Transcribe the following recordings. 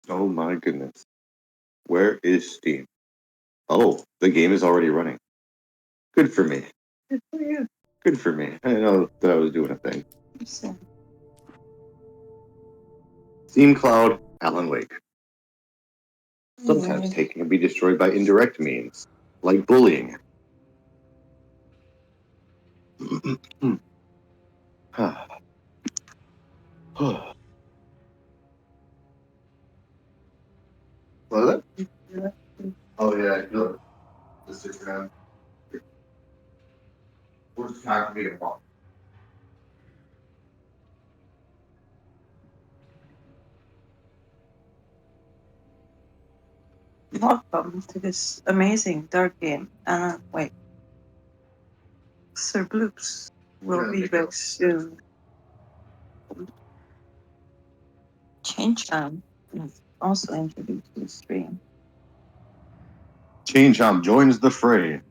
Oh my goodness. Where is Steam? Oh, the game is already running. Good for me. Good for you. Good for me. I didn't know that I was doing a thing. So, Steam Cloud, Alan Wake. Sometimes alright. taking can be destroyed by indirect means, like bullying. What? Oh yeah, no. This is we're just not gonna be a walk. Welcome to this amazing dark game. Wait, Sir Bloops will be back soon. Change is also introduced to the stream. Change joins the fray.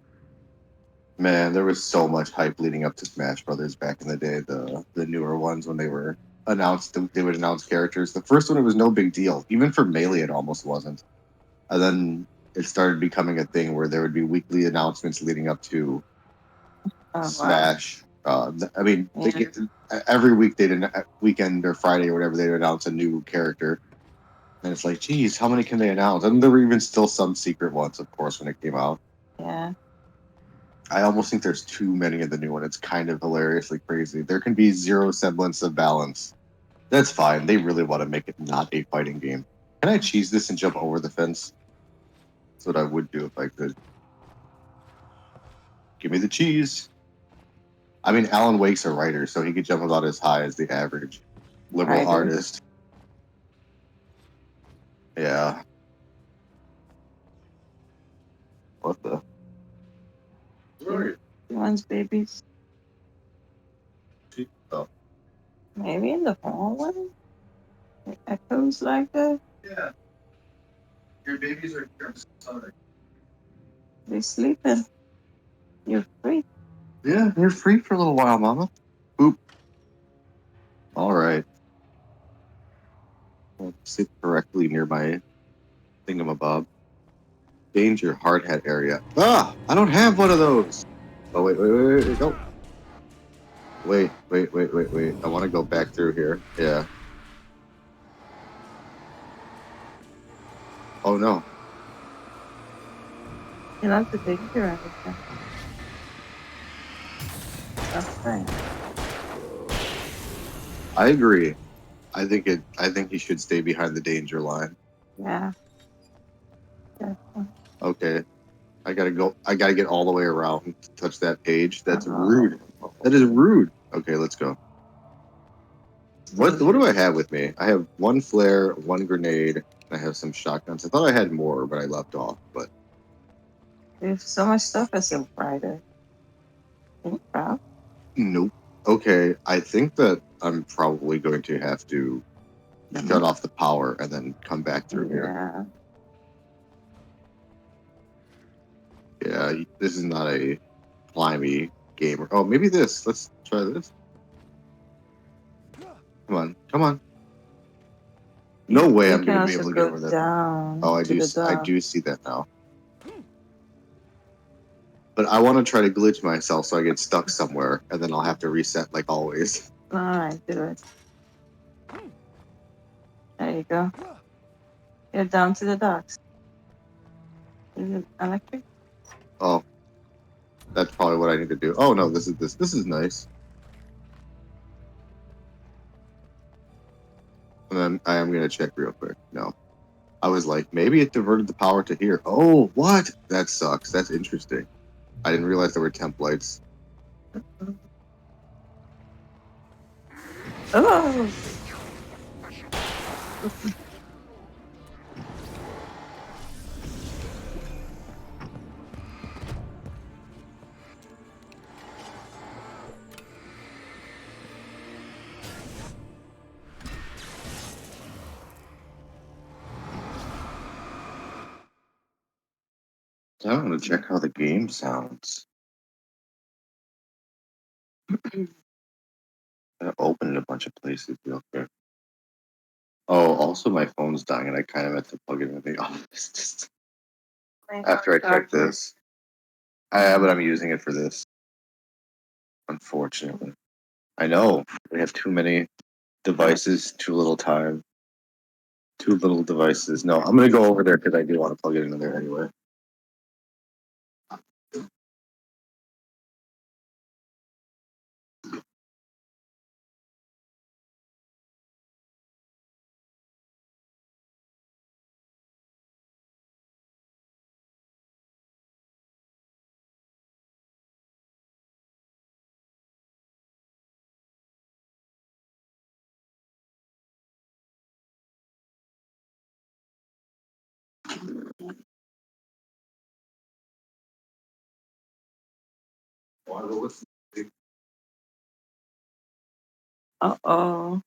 Man, there was so much hype leading up to Smash Brothers back in the day. The newer ones when they were announced, they would announce characters. The first one, it was no big deal. Even for Melee, it almost wasn't. And then it started becoming a thing where there would be weekly announcements leading up to Smash. I mean, every week weekend or Friday or whatever, they'd announce a new character. And it's like, geez, how many can they announce? And there were even still some secret ones, of course, when it came out. Yeah. I almost think there's too many of the new one. It's kind of hilariously crazy. There can be zero semblance of balance. That's fine. They really want to make it not a fighting game. Can I cheese this and jump over the fence? That's what I would do if I could. Give me the cheese. I mean, Alan Wake's a writer, so he could jump about as high as the average liberal artist. Yeah. What the? Where are you? He wants babies. Oh. Maybe in the hallway? It echoes like that? Yeah. Your babies are here. I'm sorry. They're sleeping. You're free. Yeah, you're free for a little while, Mama. Boop. All right. I'll sit correctly near my thingamabob. Danger hard hat area. Ah! I don't have one of those! Oh, wait, no. Wait. I want to go back through here. Yeah. Oh, no. You love the danger everything. That's right. I agree. I think he should stay behind the danger line. Yeah. Definitely. Okay. I gotta get all the way around to touch that page. That's rude. That is rude. Okay, let's go. What do I have with me? I have one flare, one grenade, and I have some shotguns. I thought I had more, but I left off. But there's so much stuff as a writer. Nope. Okay, I think that I'm probably going to have to shut off the power and then come back through here. Yeah, this is not a climby game. Oh, maybe this. Let's try this. Come on. No way I'm going to be able to get over that. Oh, I do see that now. But I want to try to glitch myself so I get stuck somewhere, and then I'll have to reset like always. All right, do it. There you go. Get down to the docks. Is it electric? Oh, that's probably what I need to do. Oh no, this is nice. And then I am gonna check real quick. No, I was like, maybe it diverted the power to here. Oh, what? That sucks. That's interesting. I didn't realize there were templates. Oh. I want to check how the game sounds. I opened a bunch of places real quick. Oh, also my phone's dying, and I kind of meant to plug it in the office just after I check this. But I'm using it for this. Unfortunately, I know we have too many devices, too little time, too little devices. No, I'm gonna go over there because I do want to plug it into there anyway. Uh-oh.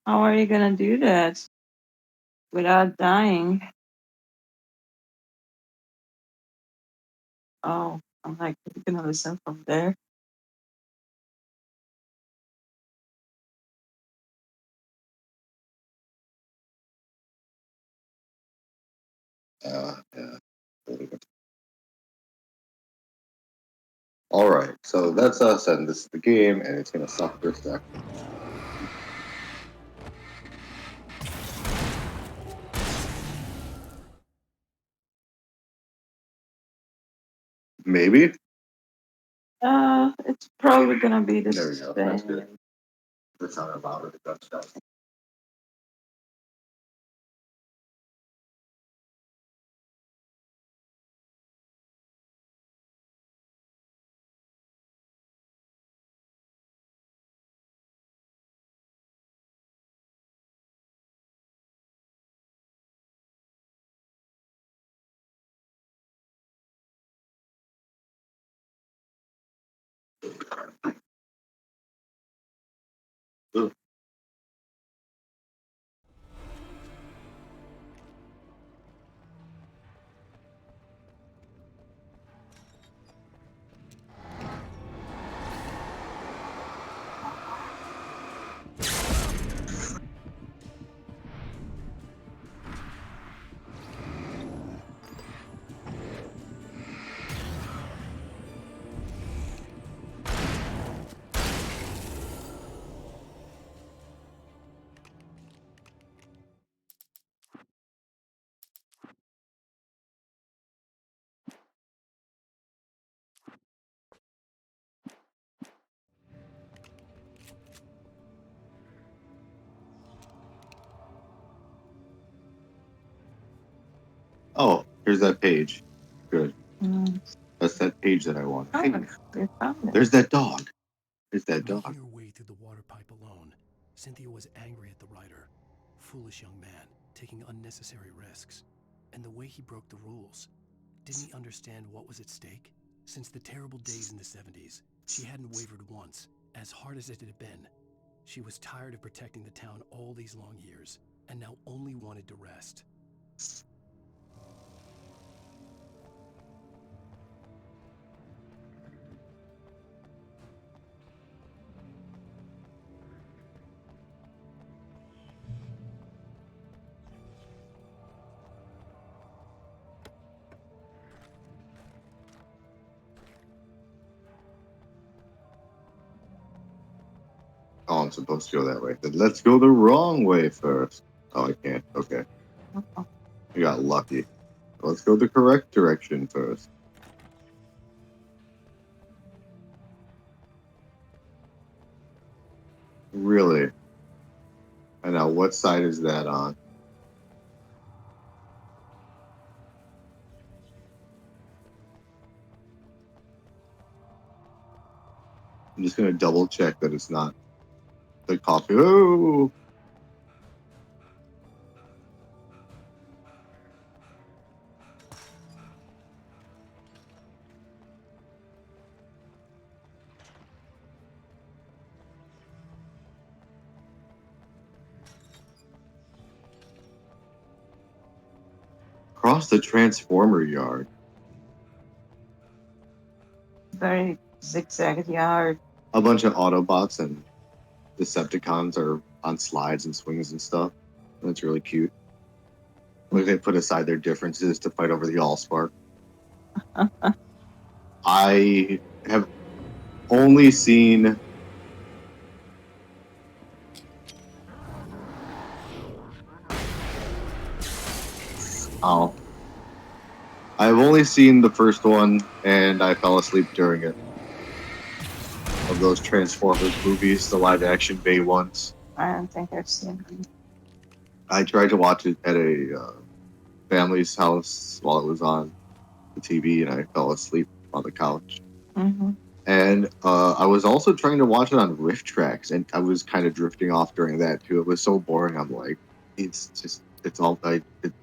How are you gonna do that without dying? Oh, I'm like, you can listen from there. Yeah. All right, so that's us, and this is the game, and it's gonna suck for a sec. Maybe. It's probably gonna be the There we go. That's same. good. That's not about it. That's stuff. Ugh. Oh, here's that page. Good. Mm. That's that page that I want. Oh, Hey, you found it. there's that dog. There's that Making dog. her way through the water pipe alone, Cynthia was angry at the rider. Foolish young man, taking unnecessary risks. And the way he broke the rules. Didn't he understand what was at stake? Since the terrible days in the 70s, she hadn't wavered once, as hard as it had been. She was tired of protecting the town all these long years, and now only wanted to rest. Oh, I'm supposed to go that way. Then let's go the wrong way first. Oh, I can't. Okay. Uh-oh. I got lucky. Let's go the correct direction first. Really? And now, what side is that on? I'm just gonna double check that it's not the coffee. Oh, across the transformer yard. Very zigzag yard. A bunch of Autobots and Decepticons are on slides and swings and stuff. That's really cute. Like they put aside their differences to fight over the Allspark. I have only seen oh, I've only seen the first one, and I fell asleep during it. Of those Transformers movies, the live action Bay ones. I don't think I've seen them. I tried to watch it at a family's house while it was on the TV, and I fell asleep on the couch. Mm-hmm. And I was also trying to watch it on Rift Tracks, and I was kind of drifting off during that too. It was so boring. I'm like, it's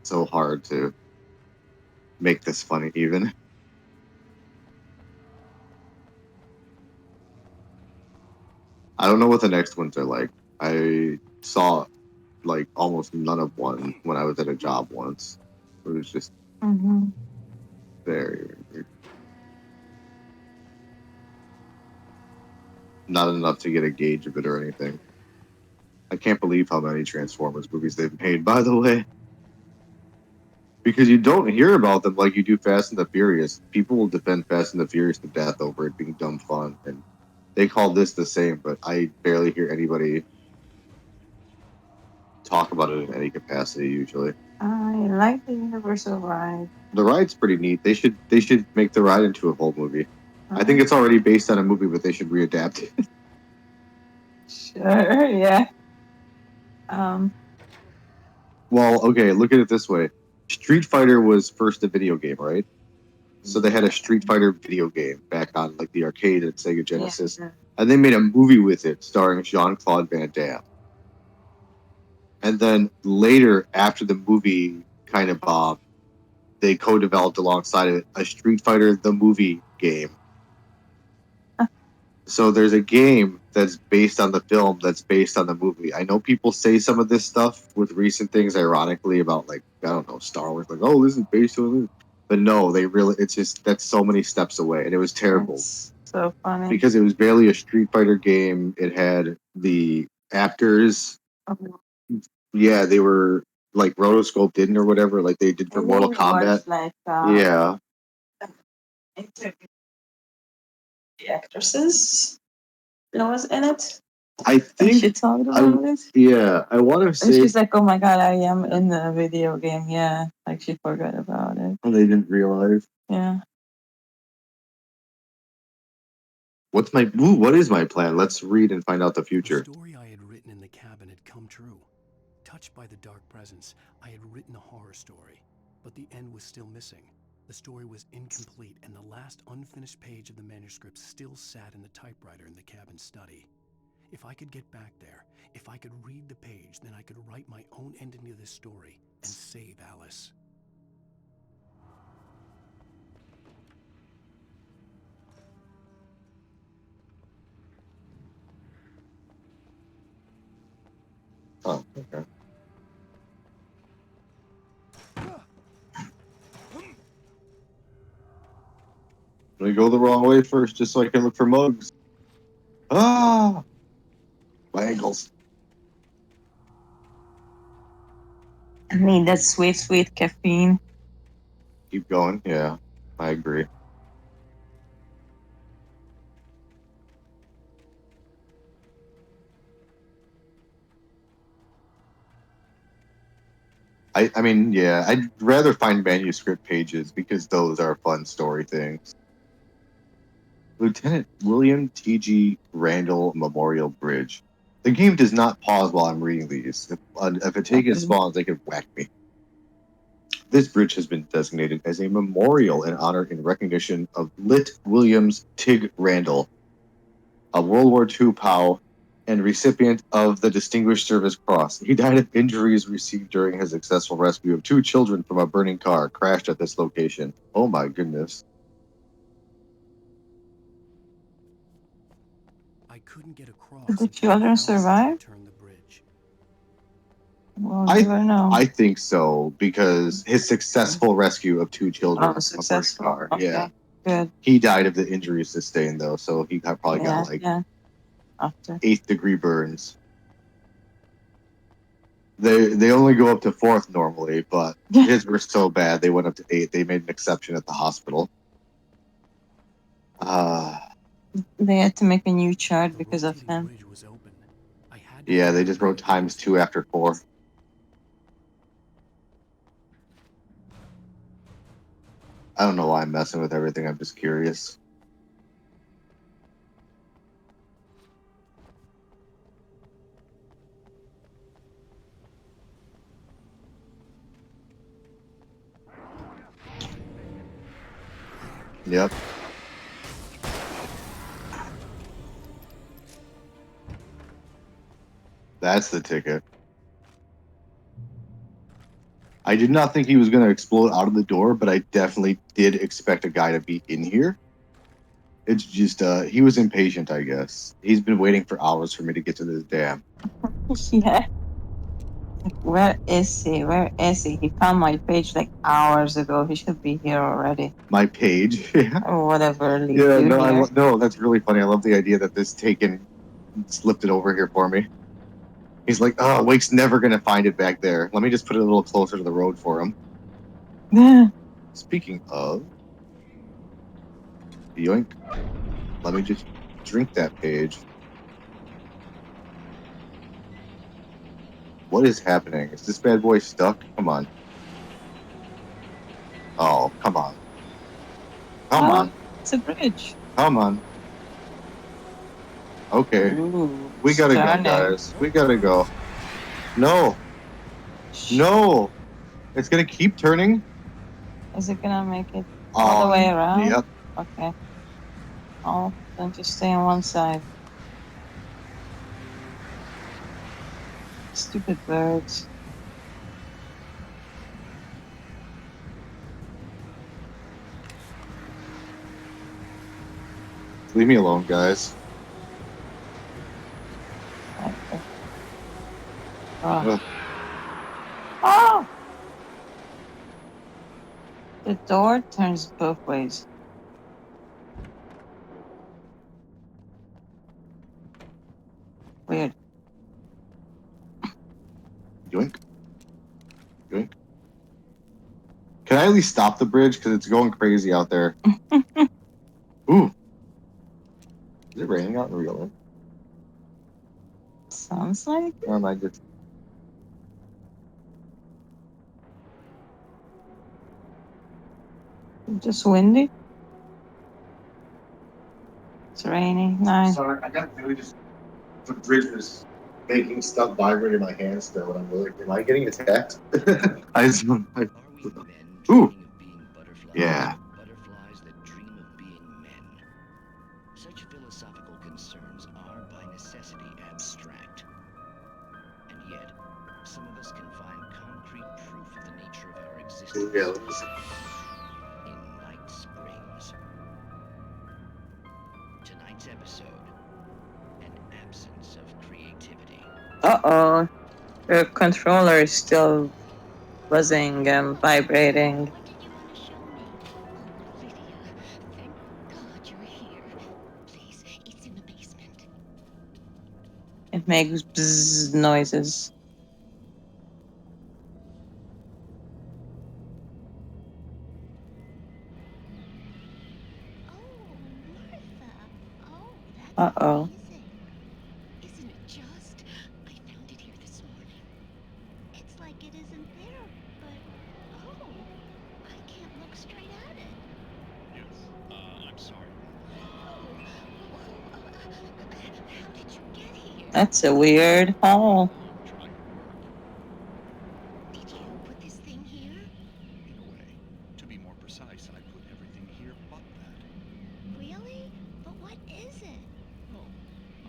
so hard to make this funny even. I don't know what the next ones are like. I saw like almost none of one when I was at a job once. It was just Mm-hmm. very not enough to get a gauge of it or anything. I can't believe how many Transformers movies they've made, by the way. Because you don't hear about them like you do Fast and the Furious. People will defend Fast and the Furious to death over it being dumb fun, and they call this the same, but I barely hear anybody talk about it in any capacity usually. I like the Universal ride. The ride's pretty neat. They should make the ride into a whole movie. I think it's already based on a movie, but they should readapt it. Sure, yeah. Well, okay, look at it this way. Street Fighter was first a video game, right? So they had a Street Fighter video game back on like the arcade at Sega Genesis. Yeah. And they made a movie with it starring Jean-Claude Van Damme. And then later, after the movie kind of bombed, they co-developed alongside it a Street Fighter the movie game. So there's a game that's based on the film that's based on the movie. I know people say some of this stuff with recent things, ironically, about like, I don't know, Star Wars, like, oh, this is based on this. But no, they really, it's just, that's so many steps away. And it was terrible. It's so funny. Because it was barely a Street Fighter game. It had the actors, yeah, they were like rotoscoped in or whatever, like they did for Mortal Kombat. Like, Yeah. The actresses that was in it. I think she talked about it. Yeah, I want to And say she's like, "Oh my god, I am in the video game." Yeah, like she forgot about it. they didn't realize. Yeah. What is my plan? Let's read and find out the future. The story I had written in the cabin had come true. Touched by the dark presence, I had written a horror story, but the end was still missing. The story was incomplete, and the last unfinished page of the manuscript still sat in the typewriter in the cabin study. If I could get back there, if I could read the page, then I could write my own ending to this story and save Alice. Oh, okay. Let me go the wrong way first, just so I can look for mugs. Ah, my ankles. I mean, that sweet, sweet caffeine. Keep going. Yeah, I agree. I mean, yeah, I'd rather find manuscript pages because those are fun story things. Lieutenant William T.G. Randall Memorial Bridge. The game does not pause while I'm reading these. If a Taken spawns, they could whack me. This bridge has been designated as a memorial in honor and recognition of Lit Williams Tig Randall, a World War II POW and recipient of the Distinguished Service Cross. He died of injuries received during his successful rescue of 2 children from a burning car crashed at this location. Oh my goodness. I couldn't get across. Did the children survive? Turn the bridge. Well, you don't know. I think so, because his successful rescue of 2 children from a burning car. Okay. Yeah. Good. He died of the injuries sustained, though, so he probably got like after 8th degree burns. They only go up to 4th normally, but his were so bad they went up to 8. They made an exception at the hospital. They had to make a new chart The because of rotating him. bridge was open. I had to Yeah, find they a just way wrote to times close 2 it. after 4. I don't know why I'm messing with everything. I'm just curious. Yep. That's the ticket. I did not think he was going to explode out of the door, but I definitely did expect a guy to be in here. It's just, he was impatient, I guess. He's been waiting for hours for me to get to this dam. Yeah. Where is he? Where is he? He found my page like hours ago. He should be here already. My page. Yeah. Or whatever leads Yeah, you no, here. no, that's really funny. I love the idea that this taken slipped it over here for me. He's like, oh, Wake's never going to find it back there. Let me just put it a little closer to the road for him. Speaking of, yoink. Let me just drink that page. What is happening? Is this bad boy stuck? Come on. Oh, come on. Come Oh, on. it's a bridge. Come on. Okay. Ooh, We gotta go, turning. guys. We gotta go. No. No. It's gonna keep turning. Is it gonna make it all the way around? Yep. Okay. Oh, then just stay on one side. Stupid birds. Leave me alone, guys. Okay. Oh. Ugh. Oh! The door turns both ways. Weird. Yoink. Yoink. Can I at least stop the bridge? Because it's going crazy out there. Ooh. Is it raining out in real life? Sounds like Or am I just... just windy. It's raining. Nice. Sorry, I got really just... The bridge is making stuff vibrate in my hands still, and I'm like, am I getting attacked? I just... Are we men Ooh. dreaming of being butterflies? Yeah. Butterflies that dream of being men. Such philosophical concerns are by necessity abstract. And yet, some of us can find concrete proof of the nature of our existence Yeah, let me see. in Night Springs. Tonight's episode, an absence of creativity. Uh-oh. The controller is still buzzing and vibrating. What did you want to show me? Oh, Lydia, thank God you're here. Please, it's in the basement. It makes bzzz noises. Oh, Martha. Oh, that's Uh-oh. amazing. Isn't it just? I found it here this morning. It's like it isn't there, but oh, I can't look straight at it. Yes, I'm sorry. Oh, whoa. How did you get here? That's a weird hole. I'm trying to work, Did you put this thing here? in a way. To be more precise, I put everything here but that. Really? But what is it? Oh,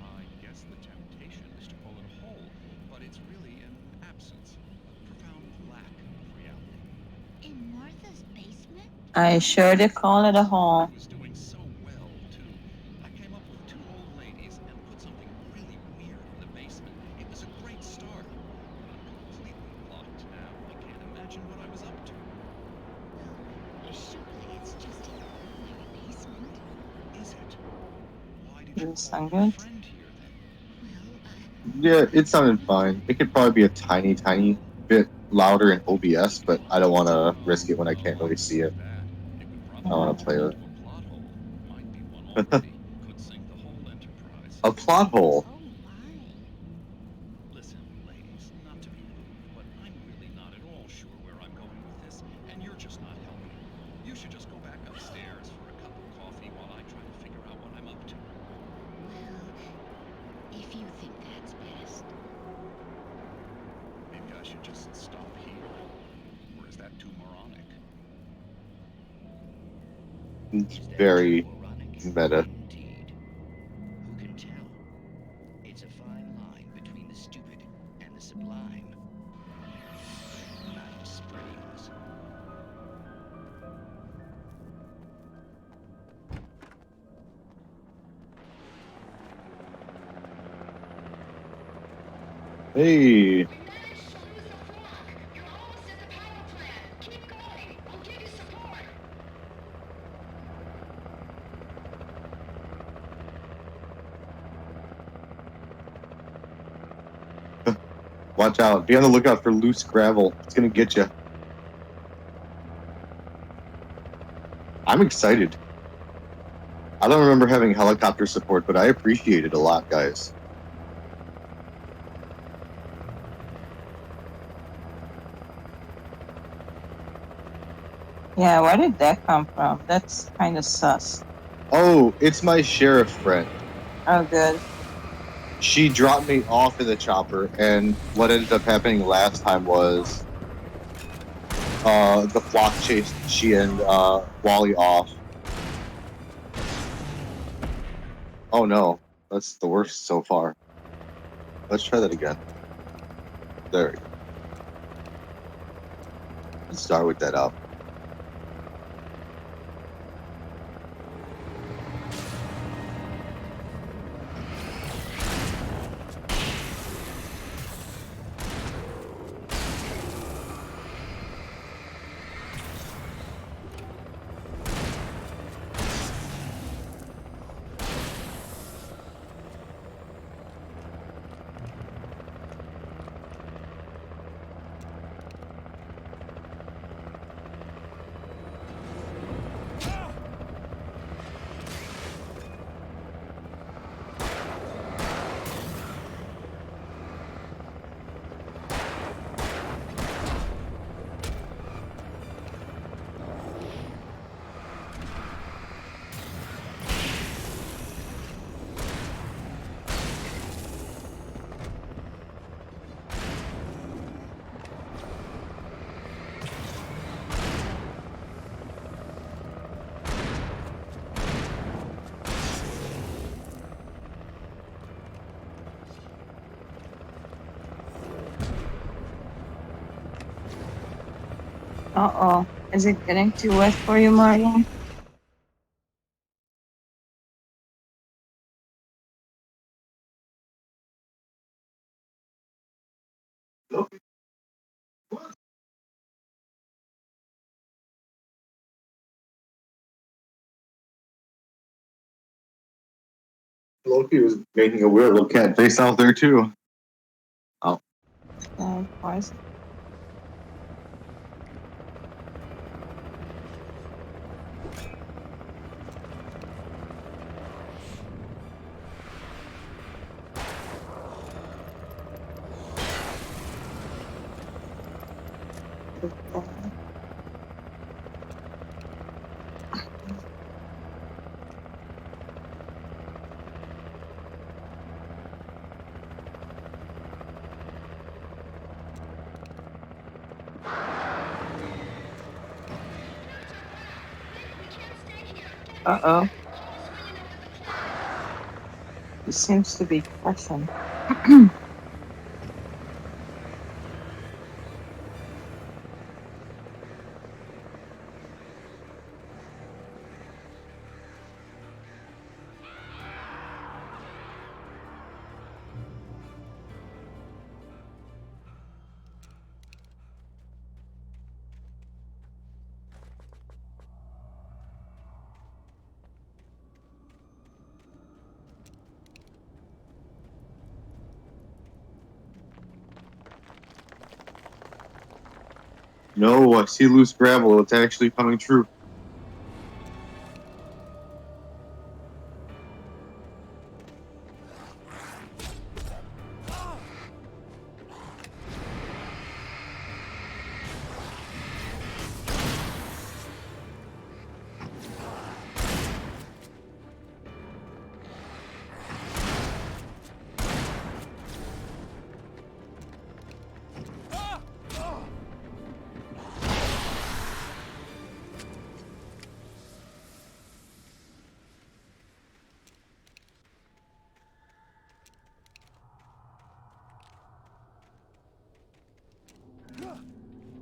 I guess the temptation is to call it a hole, but it's really an absence, a profound lack of reality. In Martha's basement? I sure did call it a hole. I was doing so well, too. I came up with 2 old ladies and put something really weird in the basement. It was a great start, but I'm completely blocked now. I can't imagine what I was up to. Surely it's just an ordinary basement. Is it? Why did you Does it call sound your good? friend here, then? Well, Yeah, it sounded fine. It could probably be a tiny bit louder in OBS, but I don't want to risk it when I can't really see it. It would I probably want Yeah. to turn play into a plot hole. Might be one already. Could sink the whole enterprise. a plot hole. Oh my. Listen, ladies, not to be rude, but I'm really not at all sure where I'm going with this, and you're just not helping. You should just go back upstairs for a cup of coffee while I try to figure out what I'm up to. Well, if you think that's best. Maybe I should just stop here. Or is that too moronic? It's Is that too very moronic? meta. Indeed. Who can tell? It's a fine line between the stupid and the sublime. Night Springs. Hey, We managed to lose the flock. You're almost at the power plant. Keep going. I'll give you support. watch out. Be on the lookout for loose gravel. It's going to get you. I'm excited. I don't remember having helicopter support, but I appreciate it a lot, guys. Yeah, where did that come from? That's kind of sus. Oh, it's my sheriff friend. Oh, good. She dropped me off in the chopper, and what ended up happening last time was the flock chased she and Wally off. Oh no, that's the worst so far. Let's try that again. There we go. Let's start with that up. Uh-oh. Is it getting too wet for you, Marlene? Loki was making a weird little cat face out there too. Oh, Why is it? Uh-oh. He seems to be crashing. No, I see loose gravel. It's actually coming true.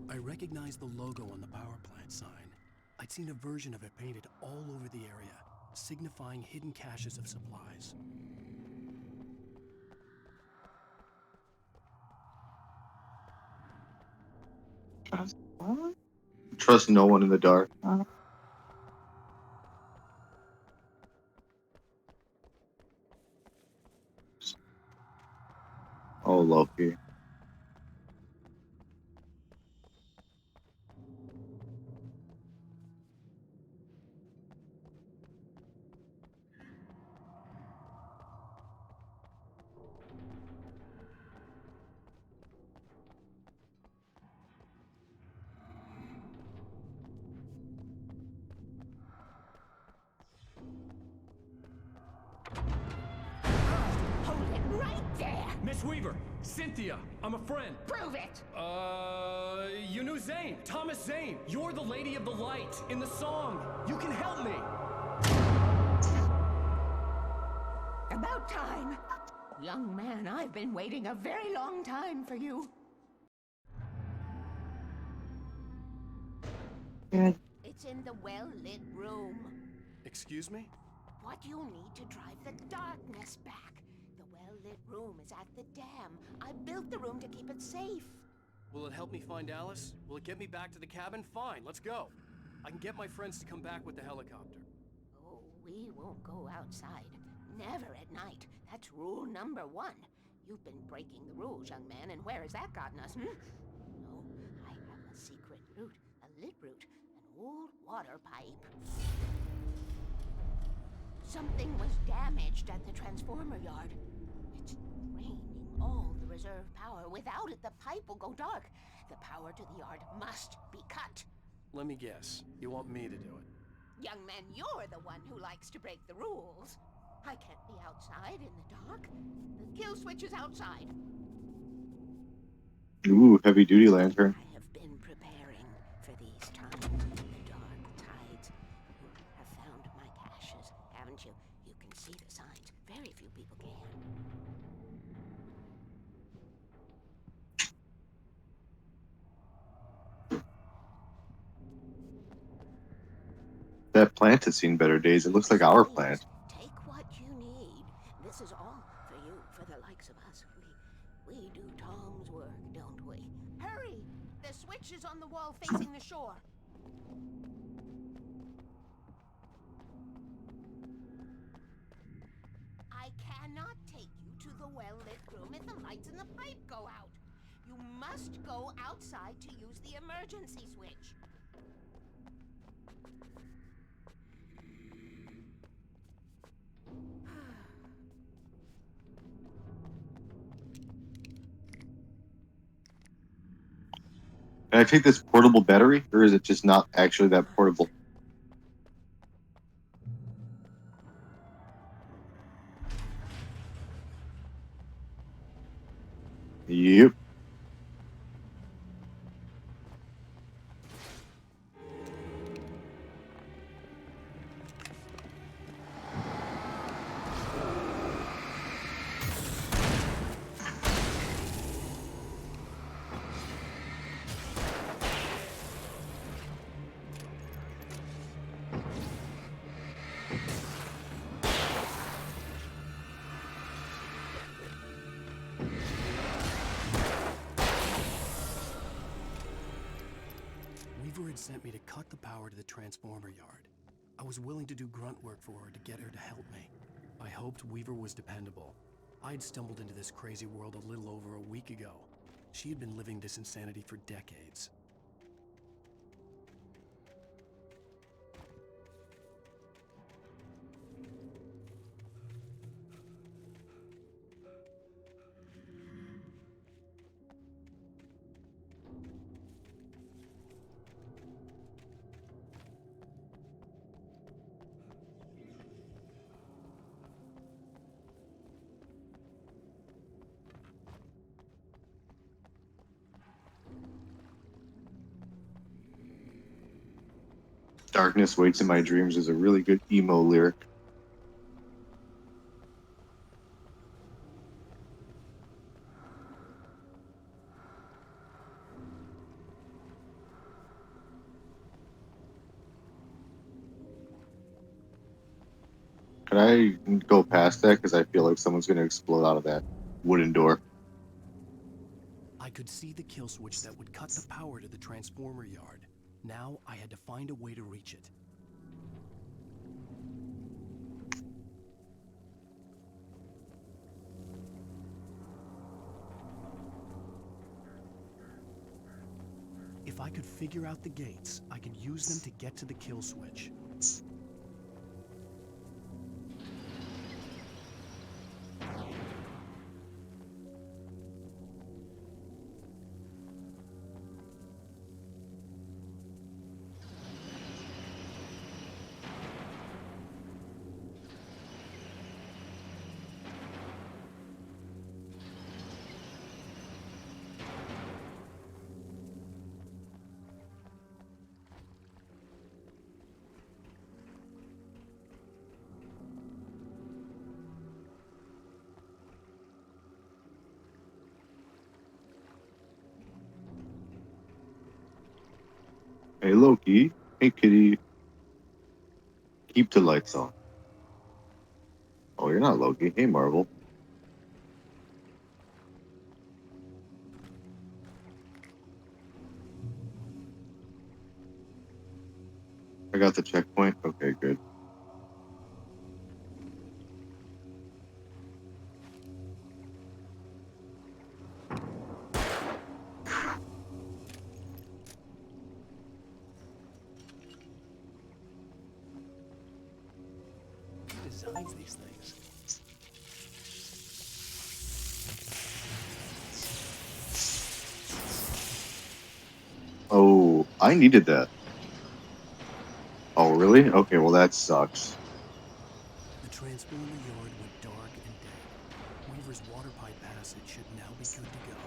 I recognized the logo on the power plant sign. I'd seen a version of it painted all over the area, signifying hidden caches of supplies. Trust what? Trust no one in the dark. Oh, Loki. Hold it right there! Miss Weaver! Cynthia! I'm a friend! Prove it! You knew Zane! Thomas Zane! You're the Lady of the Light in the song! You can help me! About time! Young man, I've been waiting a very long time for you. Good. It's in the well-lit room. Excuse me? What you need to drive the darkness back. The well-lit room is at the dam. I built the room to keep it safe. Will it help me find Alice? Will it get me back to the cabin? Fine, let's go. I can get my friends to come back with the helicopter. Oh, we won't go outside. Never at night. That's rule number 1. You've been breaking the rules, young man, and where has that gotten us, No, I have a secret route, a lit route, an old water pipe. Something was damaged at the transformer yard. It's draining all the reserve power. Without it, the pipe will go dark. The power to the yard must be cut. Let me guess. You want me to do it? Young man, you're the one who likes to break the rules. I can't be outside in the dark. The kill switch is outside. Ooh, heavy duty lantern. I have been preparing for these times. The dark tides. You have found my caches, haven't you? You can see the signs. Very few people can. That plant has seen better days. It looks like our Please, plant. take what you need. This is all for you, for the likes of us. We do Tom's work, don't we? Hurry! The switch is on the wall facing the shore. I cannot take you to the well-lit room if the lights in the pipe go out. You must go outside to use the emergency switch. Can I take this portable battery, or is it just not actually that portable? Yep. Weaver had sent me to cut the power to the transformer yard. I was willing to do grunt work for her to get her to help me. I hoped Weaver was dependable. I'd stumbled into this crazy world a little over a week ago. She had been living this insanity for decades. Darkness waits in my dreams is a really good emo lyric. Can I go past that? Because I feel like someone's going to explode out of that wooden door. I could see the kill switch that would cut the power to the transformer yard. Now I had to find a way to reach it. If I could figure out the gates, I could use them to get to the kill switch. Hey, Loki. Hey, Kitty. Keep the lights on. Oh, you're not Loki. Hey, Marvel. I got the checkpoint. Okay, good. Who designs these things? Oh, I needed that. Oh, really? Okay, well, that sucks. The transformer yard went dark and dead. Weaver's water pipe passage should now be good to go.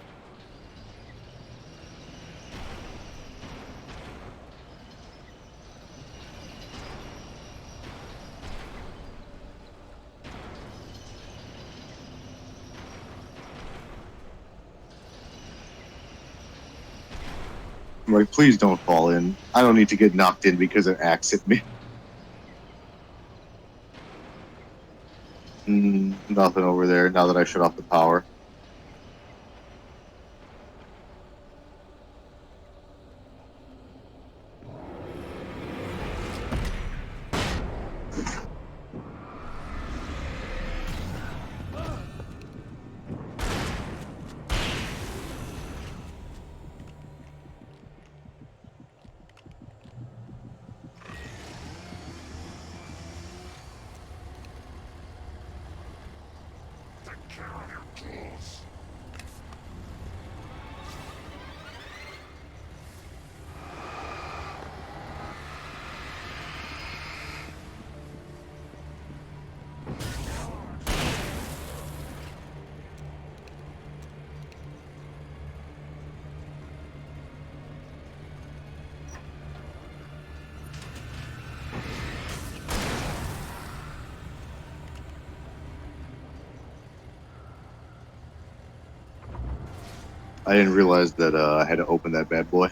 I'm like, please don't fall in. I don't need to get knocked in because an axe hit me. Nothing over there now that I shut off the power. I didn't realize that I had to open that bad boy.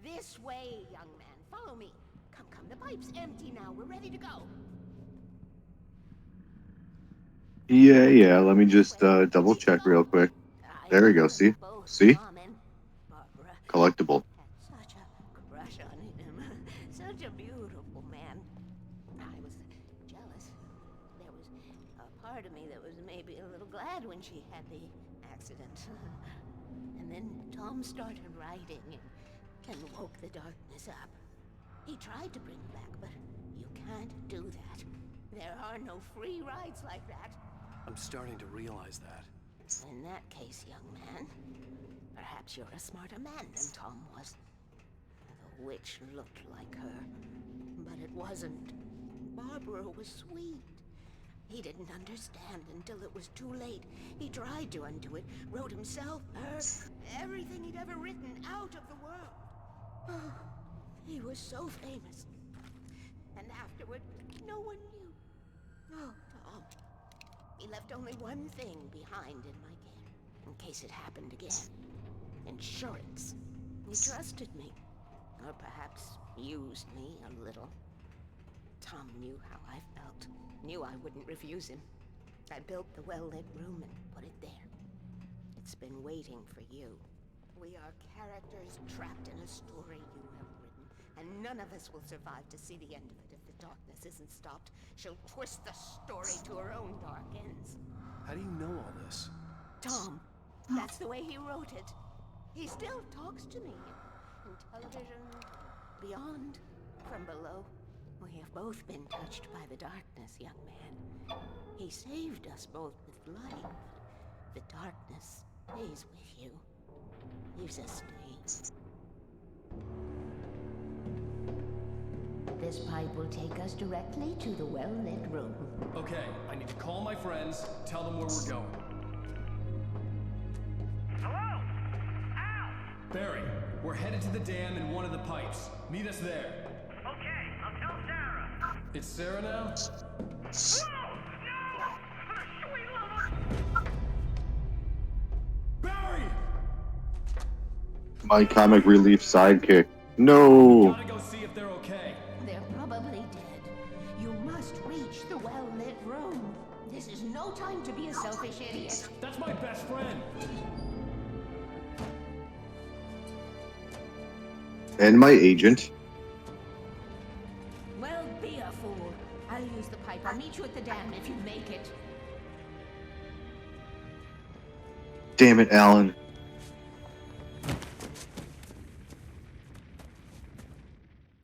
This way, young man. Follow me. Come, come. The pipe's empty now. We're ready to go. Yeah. Let me just This way. double Ready to check go. real quick. I There we go. know See? both See? Tom and Barbara Collectible. had such a crush on him. Such a beautiful man. I was jealous. There was a part of me that was maybe a little glad when she had the accident. And then Tom started writing and woke the darkness up. He tried to bring back, but you can't do that. There are no free rides like that. I'm starting to realize that. In that case, young man, perhaps you're a smarter man than Tom was. The witch looked like her, but it wasn't. Barbara was sweet, He didn't understand until it was too late. He tried to undo it, wrote himself, her, everything he'd ever written out of the world. Oh, he was so famous. And afterward, no one knew. Oh, Tom. He left only one thing behind in my care, in case it happened again. Insurance. He trusted me. Or perhaps used me a little. Tom knew how I felt. Knew I wouldn't refuse him. I built the well-lit room and put it there. It's been waiting for you. We are characters trapped in a story you have written, and none of us will survive to see the end of it if the darkness isn't stopped. She'll twist the story to her own dark ends. How do you know all this? Tom, that's the way he wrote it. He still talks to me in television, beyond, from below. We have both been touched by the darkness, young man. He saved us both with light, but the darkness stays with you. Leaves a stain. This pipe will take us directly to the well-lit room. Okay, I need to call my friends, tell them where we're going. Hello? Al! Barry, we're headed to the dam in one of the pipes. Meet us there. Okay, I'll tell Sarah. It's Sarah now? Whoa! No! For the sweet love of... Barry! My comic relief sidekick. No. Gotta go see if they're okay. They're probably dead. You must reach the well-lit room. This is no time to be a selfish idiot. That's my best friend. And my agent. Well, be a fool. I'll use the pipe. I'll meet you at the dam if you make it. Damn it, Alan.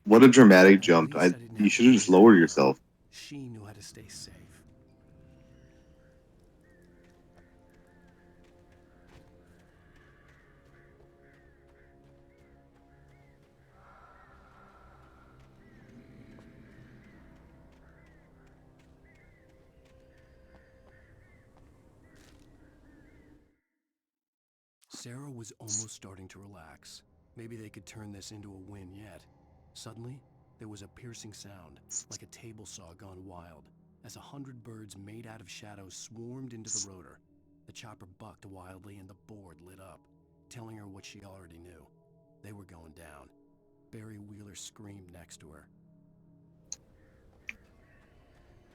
What a dramatic jump. You should have just lowered yourself. She knew how to stay safe. Sarah was almost starting to relax. Maybe they could turn this into a win yet. Suddenly, there was a piercing sound, like a table saw gone wild, as 100 birds made out of shadows swarmed into the rotor. The chopper bucked wildly and the board lit up, telling her what she already knew. They were going down. Barry Wheeler screamed next to her.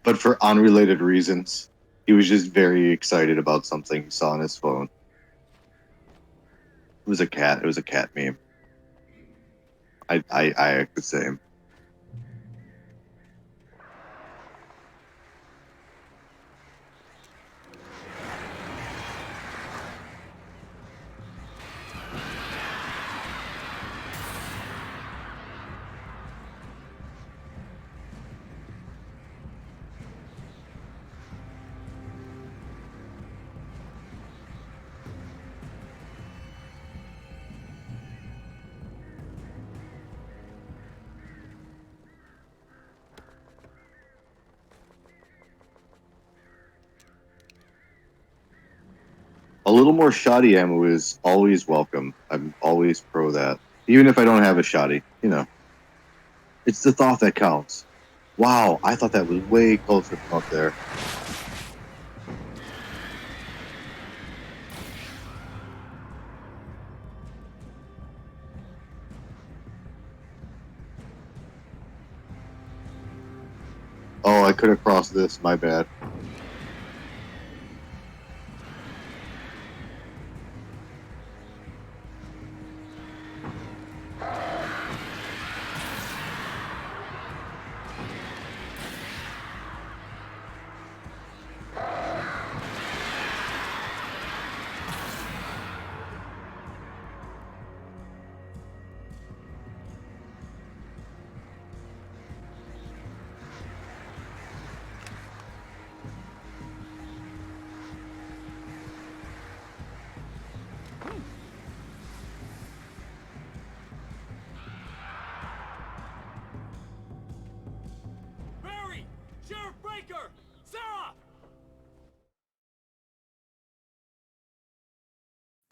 But for unrelated reasons. He was just very excited about something he saw on his phone. It was a cat. It was a cat meme. I act the same. A little more shoddy ammo is always welcome. I'm always pro that. Even if I don't have a shoddy, you know. It's the thought that counts. Wow, I thought that was way closer from up there. Oh, I could have crossed this, my bad.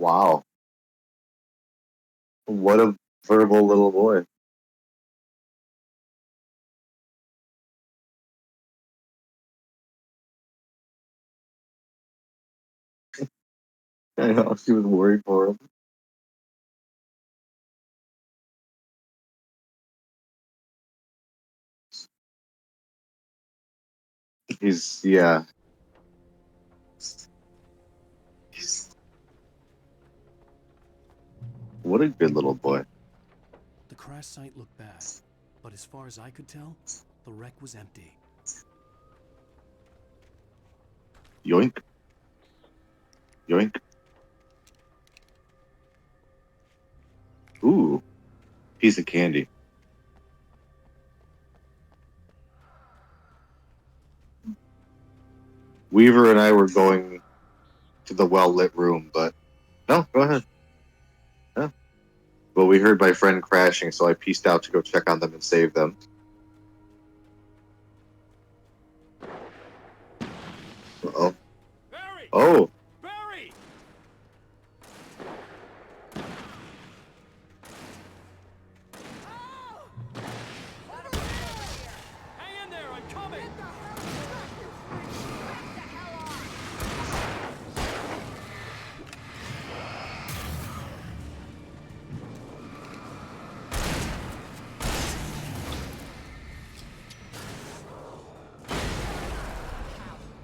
Wow. What a verbal little boy. I know, she was worried for him. Yeah. He's, what a good little boy. The crash site looked bad, but as far as I could tell, the wreck was empty. Yoink. Yoink. Ooh. Piece of candy. Weaver and I were going to the well-lit room, but... No, go ahead. Yeah. Well, we heard my friend crashing, so I pieced out to go check on them and save them. Uh-oh. Barry! Oh! Barry! Hang in there, I'm coming!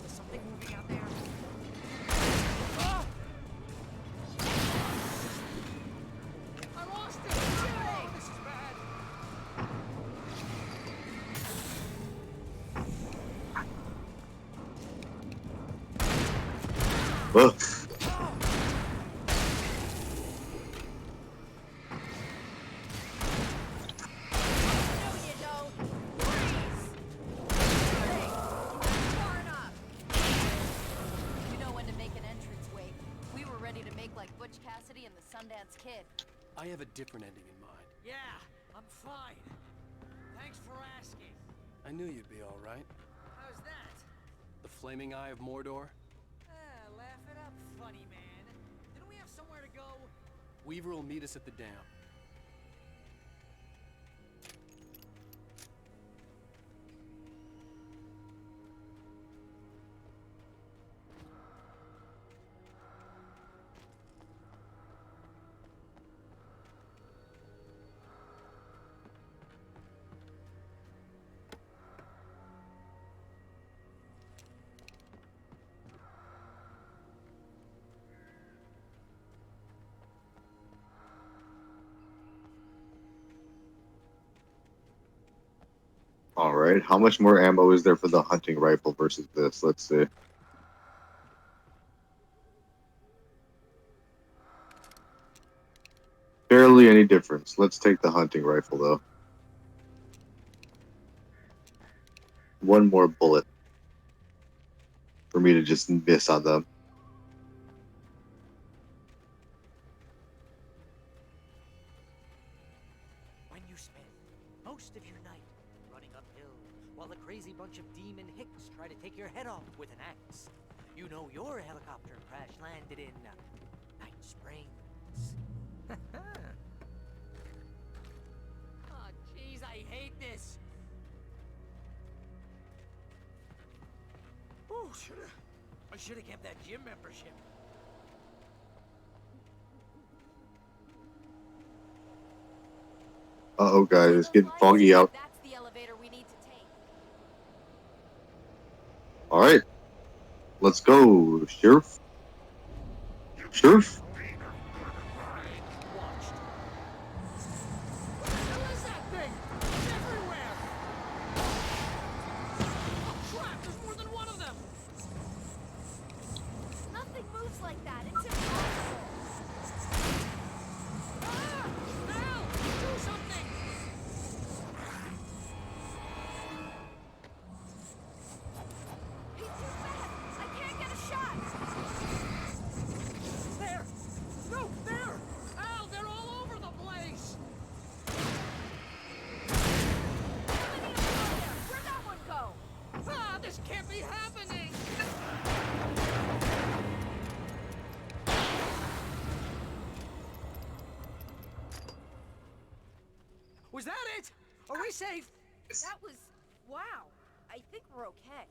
Is something moving out there? I lost it! Oh, this is bad! Ugh. No, you don't! Freeze! Hey, far enough! You know when to make an entrance wait. We were ready to make like Butch Cassidy and the Sundance Kid. I have a different ending in mind. Yeah, I'm fine. Thanks for asking. I knew you'd be all right. How's that? The flaming eye of Mordor? Laugh it up, funny man. Didn't we have somewhere to go? Weaver will meet us at the dam. Alright, how much more ammo is there for the hunting rifle versus this? Let's see. Barely any difference. Let's take the hunting rifle, though. One more bullet for me to just miss on them. When you spend most of your night running uphill while a crazy bunch of demon hicks try to take your head off with an axe, you know your helicopter crash landed in Night Springs. Oh, jeez, I hate this. Oh, I should have kept that gym membership. Uh-oh, guys, it's getting foggy out. That's the elevator we need to take. Alright. Let's go, Sheriff. Sheriff? Watched. What the hell is that thing? It's everywhere! Oh, crap! There's more than one of them! Nothing moves like that. It's impossible. Ah! Al! Do something! He's too fast. I can't get a shot. There! Was that it? Are we safe? That was... wow. I think we're okay.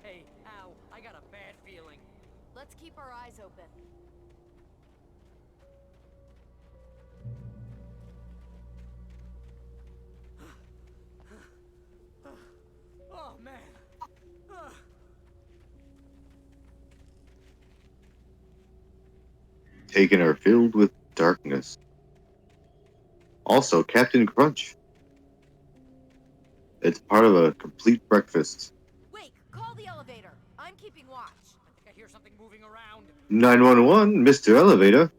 Hey, Al, I got a bad feeling. Let's keep our eyes open. Oh, man. Taken are filled with darkness. Also, Captain Crunch. It's part of a complete breakfast. Wait, call the elevator. I'm keeping watch. I think I hear something moving around. 911, Mr. Elevator.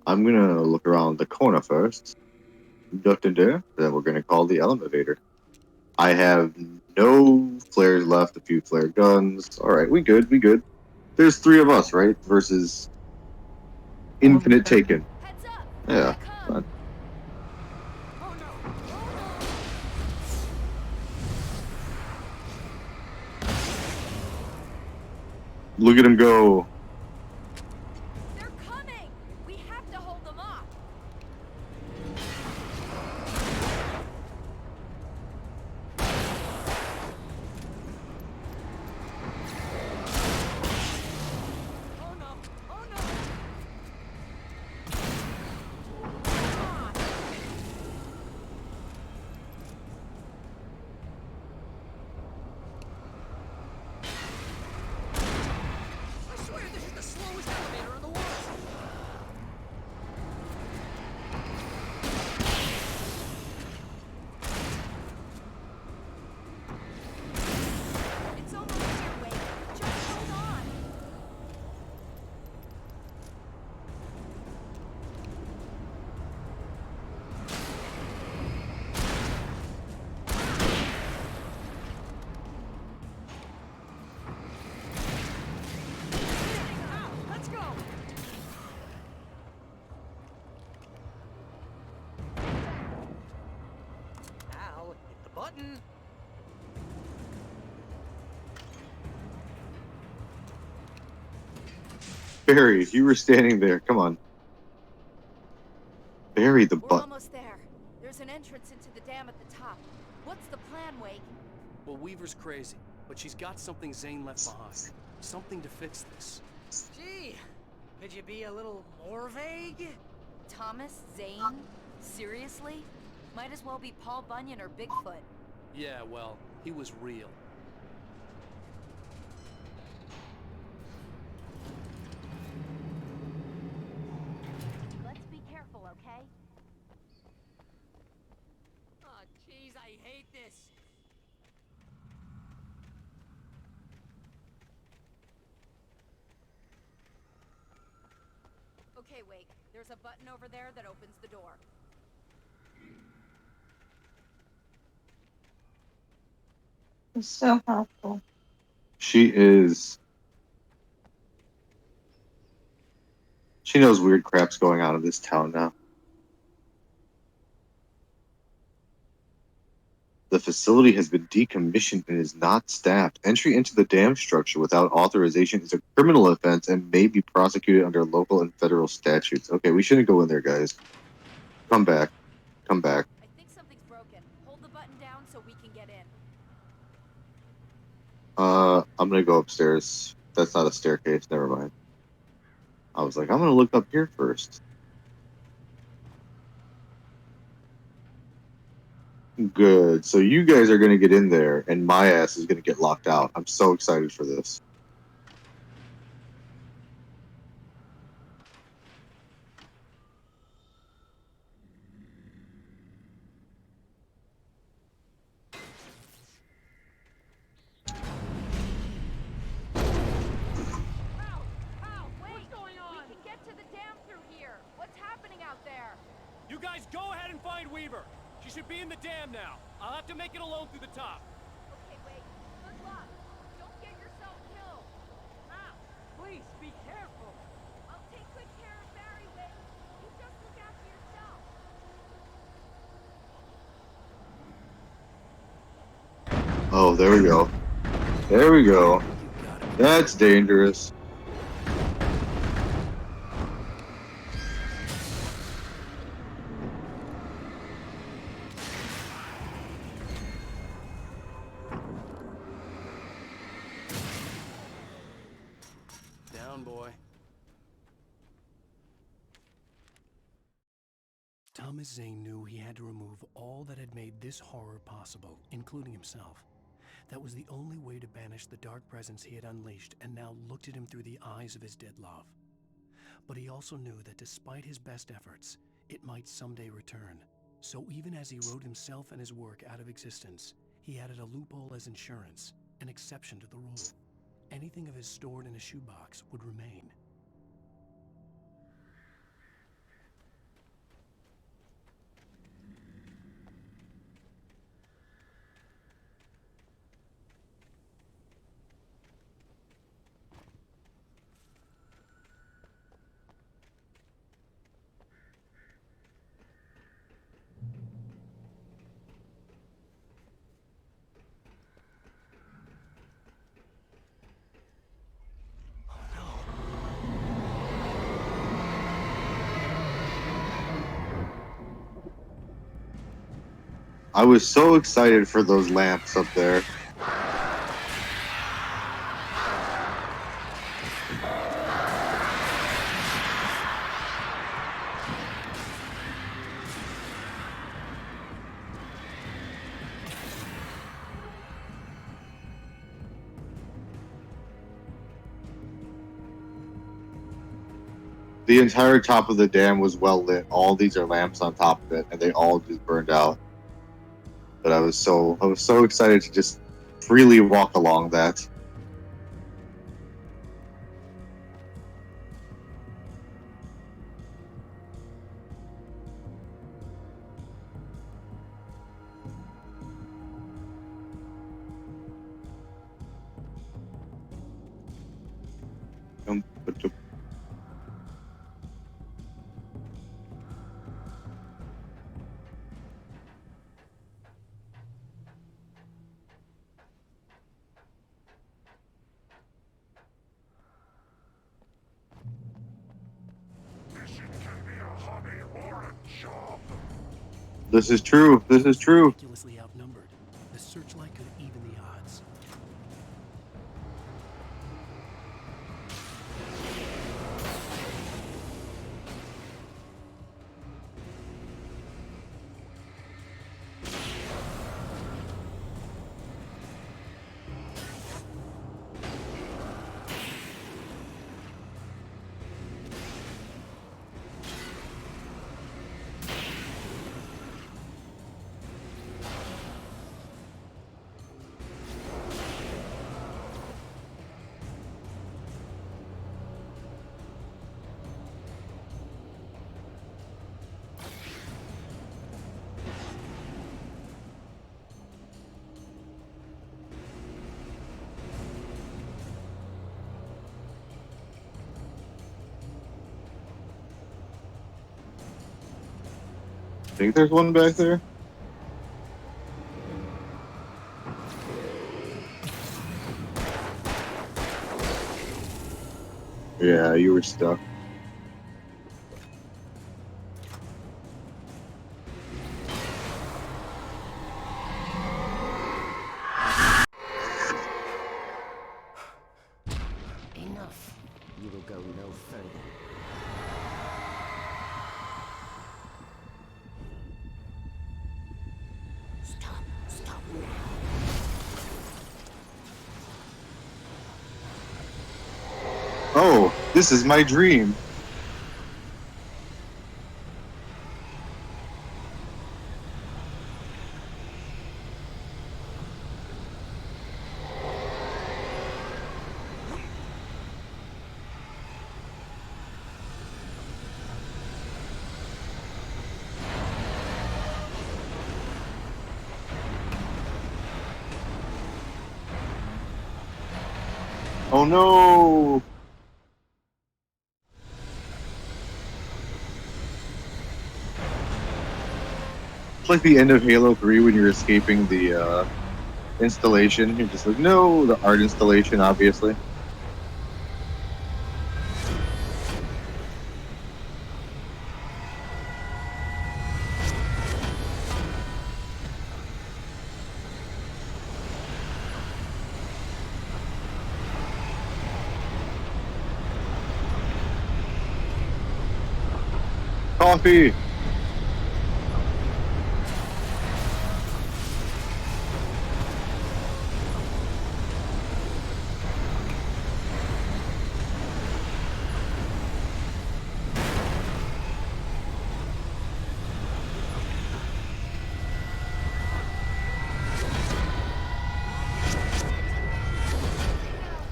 I'm gonna look around the corner first. Nothing there. Then we're gonna call the elevator. I have no flares left, a few flare guns. Alright, we good, we good. There's 3 of us, right? Versus infinite taken. Heads up! Yeah. Here I come. Fine. Oh, no. Look at him go. They're coming! We have to hold them off. Oh, no. Oh, no. I swear this is the slowest elevator in the world. It's almost here, Wade. Just hold on. Al, let's go. Al, hit the button. Barry, you were standing there. Come on. Barry the We're butt. almost there. There's an entrance into the dam at the top. What's the plan, Wade? Well, Weaver's crazy, but she's got something Zane left behind. Something to fix this. Gee, could you be a little more vague? Thomas Zane? Seriously? Might as well be Paul Bunyan or Bigfoot. Yeah, well, he was real. Let's be careful, okay? Oh, jeez, I hate this. Okay, Wake. There's a button over there that opens the door. It's so helpful. She is. She knows weird crap's going on in this town now. The facility has been decommissioned and is not staffed. Entry into the dam structure without authorization is a criminal offense and may be prosecuted under local and federal statutes. Okay, we shouldn't go in there, guys. Come back. Come back. I think something's broken. Hold the button down so we can get in. I'm gonna go upstairs. That's not a staircase. Never mind. I was like, I'm gonna look up here first. Good. So you guys are gonna get in there, and my ass is gonna get locked out. I'm so excited for this. Wait! We can get to the dam through here. What's happening out there? You guys go ahead and find Weaver. She should be in the dam now. I'll have to make it alone through the top. Okay, Wade. Good luck. Don't get yourself killed. Please, be careful. I'll take good care of Barry, Wade. You just look after yourself. Oh, there we go. There we go. That's dangerous. boy. Thomas Zane knew he had to remove all that had made this horror possible, including himself. That was the only way to banish the dark presence he had unleashed and now looked at him through the eyes of his dead love. But he also knew that despite his best efforts, it might someday return. So even as he wrote himself and his work out of existence, he added a loophole as insurance, an exception to the rule. Anything of his stored in a shoebox would remain. I was so excited for those lamps up there. The entire top of the dam was well lit. All these are lamps on top of it, and they all just burned out. But I was so excited to just freely walk along that. This is true. This is true. Ridiculously outnumbered. The searchlight could even the odds. I think there's one back there. Yeah, you were stuck. Enough. You will go no further. Stop now. Oh, this is my dream. Oh no! It's like the end of Halo 3 when you're escaping the installation. You're just like, no, the art installation, obviously. coffee.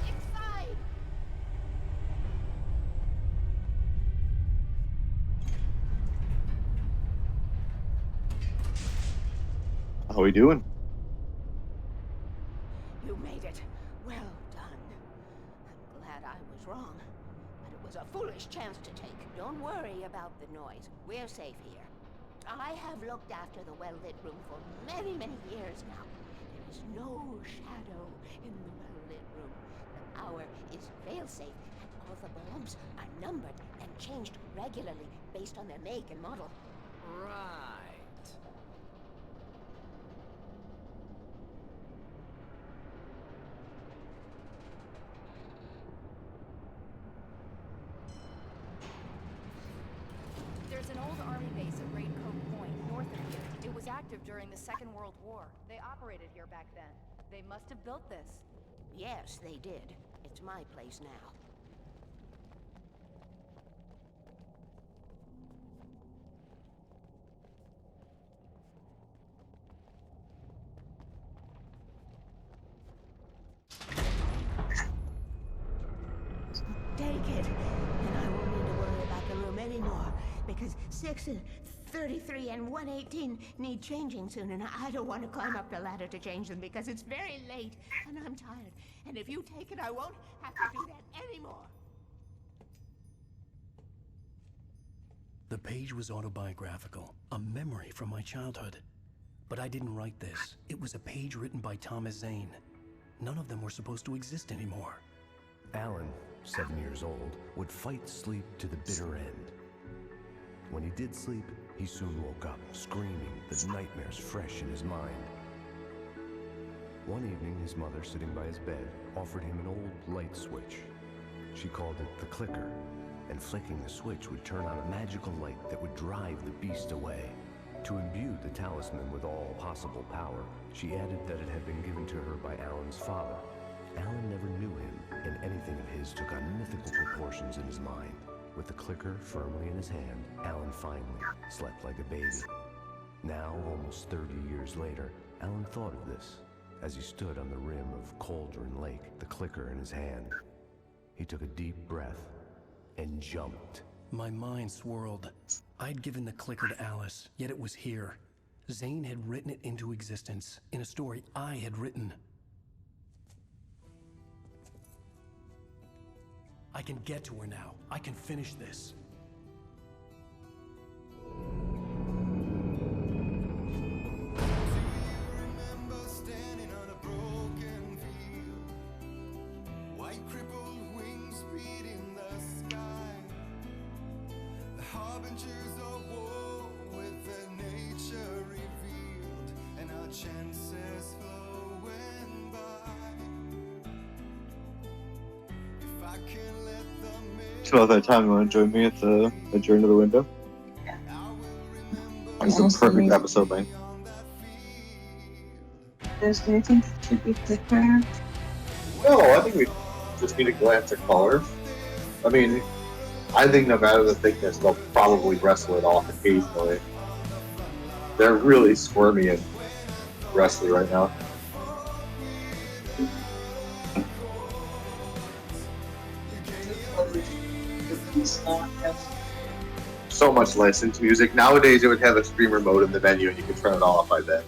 Inside! How we doing? You made it. Well done. I'm glad I was wrong. But it was a foolish chance to take. Don't worry about the noise. We're safe here. I have looked after the well-lit room for many, many years now. There is no shadow in the well-lit room. The power is fail-safe, and all the bulbs are numbered and changed regularly based on their make and model. Right. There's an old army base at Raincoat Point, north of here. It was active during the Second World War. They operated here back then. They must have built this. Yes, they did. It's my place now. Take it, and I won't need to worry about the room anymore, because 6 and 33 and 118 need changing soon, and I don't want to climb up the ladder to change them because it's very late, and I'm tired. And if you take it, I won't have to do that anymore. The page was autobiographical, a memory from my childhood. But I didn't write this. It was a page written by Thomas Zane. None of them were supposed to exist anymore. Alan, 7 years old, would fight sleep to the bitter end. When he did sleep, he soon woke up, screaming, the nightmares fresh in his mind. One evening, his mother, sitting by his bed, offered him an old light switch. She called it the clicker, and flicking the switch would turn on a magical light that would drive the beast away. To imbue the talisman with all possible power, she added that it had been given to her by Alan's father. Alan never knew him, and anything of his took on mythical proportions in his mind. With the clicker firmly in his hand, Alan finally slept like a baby. Now, almost 30 years later, Alan thought of this as he stood on the rim of Cauldron Lake, the clicker in his hand. He took a deep breath and jumped. My mind swirled. I'd given the clicker to Alice, yet it was here. Zane had written it into existence, in a story I had written. I can get to her now. I can finish this. Chances flowing by. If I can let them It's about that time. You want to join me at the Journey to the Window? It's a perfect episode, man. Do you think it should be quicker? No, I think we just need to glance at color. I mean, I think no matter the thickness, they'll probably wrestle it off occasionally. They're really squirmy and wrestly right now. So much licensed music. Nowadays, it would have a streamer mode in the menu and you could turn it off, I bet.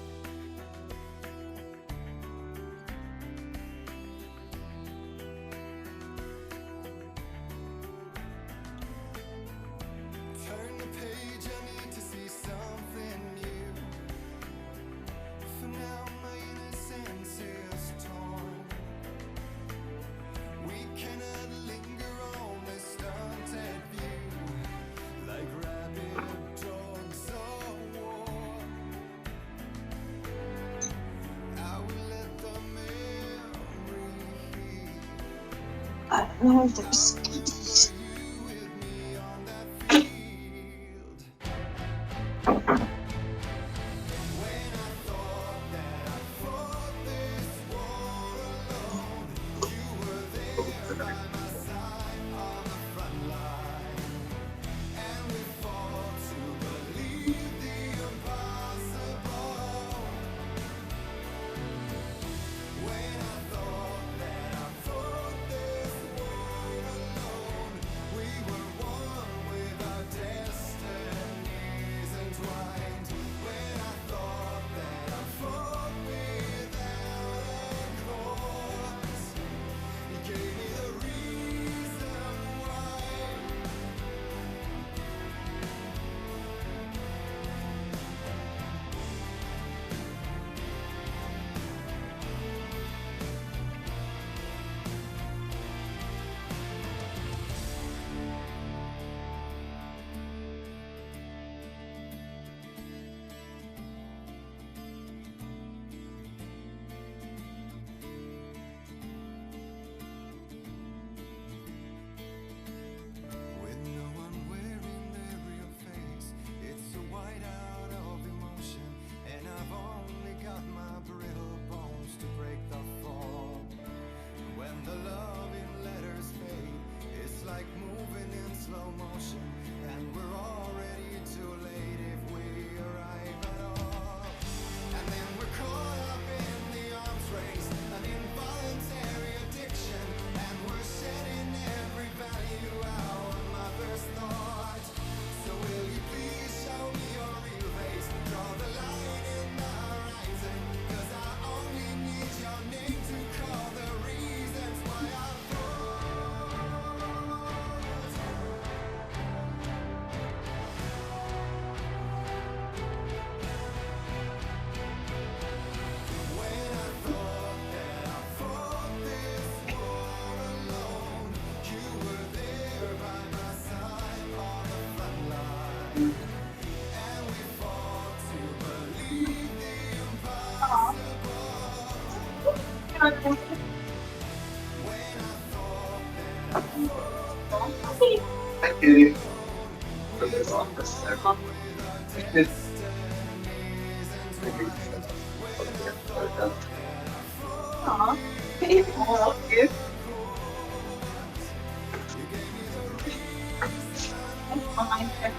I don't know if there's Thank you for this office. Aw, I love you. Oh my God.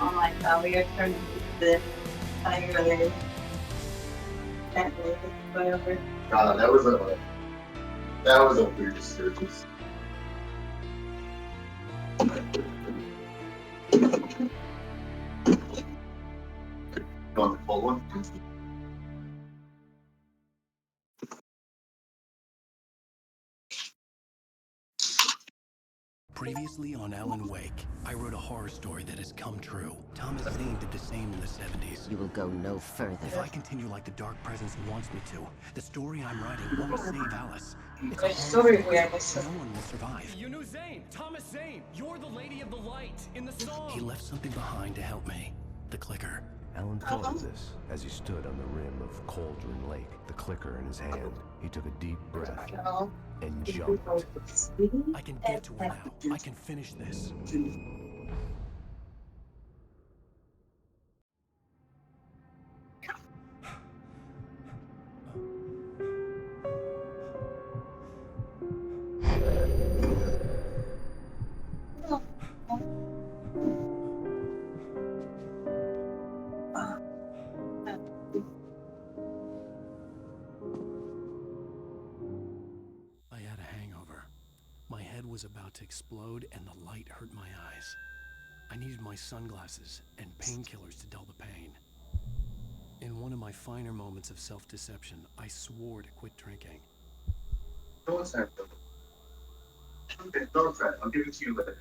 Oh my God, we are turning into this. I really can't believe it's whatever. God, that was a weird surface. On the full one. Previously on Alan Wake, I wrote a horror story that has come true. Thomas Zane did the same in the 70s. You will go no further. If I continue like the Dark Presence wants me to, the story I'm writing won't save Alice. It's a There's home story fix. weirdness. No one will survive. You knew Zane! Thomas Zane! You're the Lady of the Light in the song! He left something behind to help me. The clicker. Alan thought of this as he stood on the rim of Cauldron Lake, the clicker in his hand. He took a deep breath and jumped. I can get to her now. I can finish this. I had a hangover. My head was about to explode and the light hurt my eyes. I needed my sunglasses and painkillers to dull the pain. In one of my finer moments of self-deception, I swore to quit drinking. No one's there. Okay, don't fret. I'll give it to you later.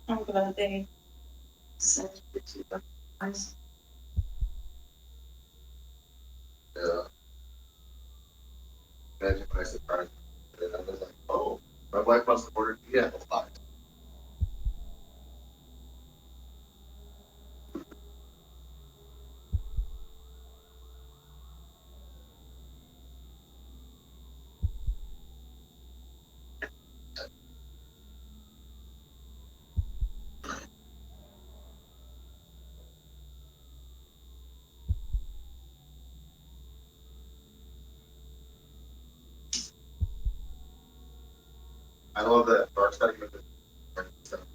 I'm glad they sent it to the eyes. Yeah. Imagine my surprise. And I was like, oh, my wife must have ordered me a lot. I love that dark segment that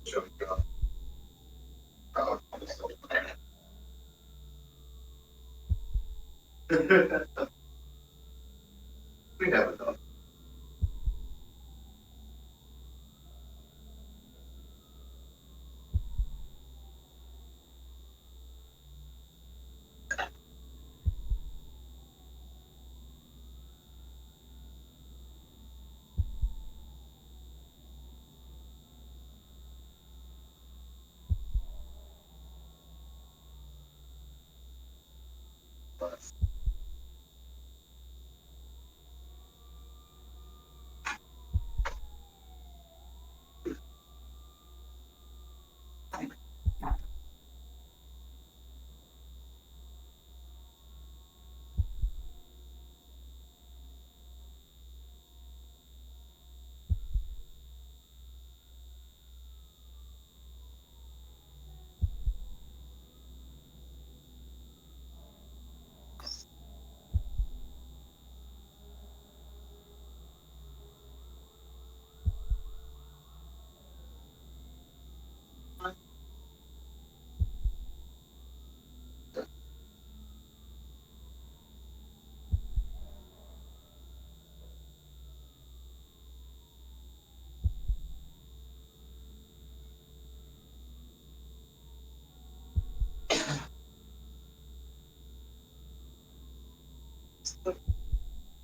showing up. Oh, I'm so we have enough.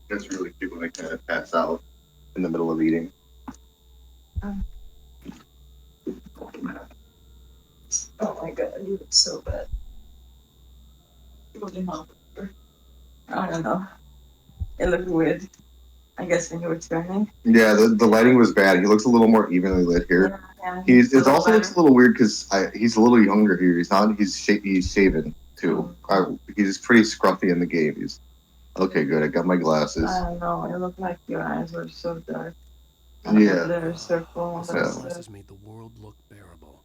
That's really cute when I kind of pass out in the middle of eating. Oh my god, you look so bad. What the hell? I don't know. It looked weird. I guess when you were turning. Yeah, the lighting was bad. He looks a little more evenly lit here. Yeah, It also looks a little weird because he's a little younger here. He's not. He's shaven too. He's pretty scruffy in the game. He's okay. Good. I got my glasses. I don't know. It looked like your eyes were so dark. Yeah. Glitter circle. The sunglasses made the world look bearable.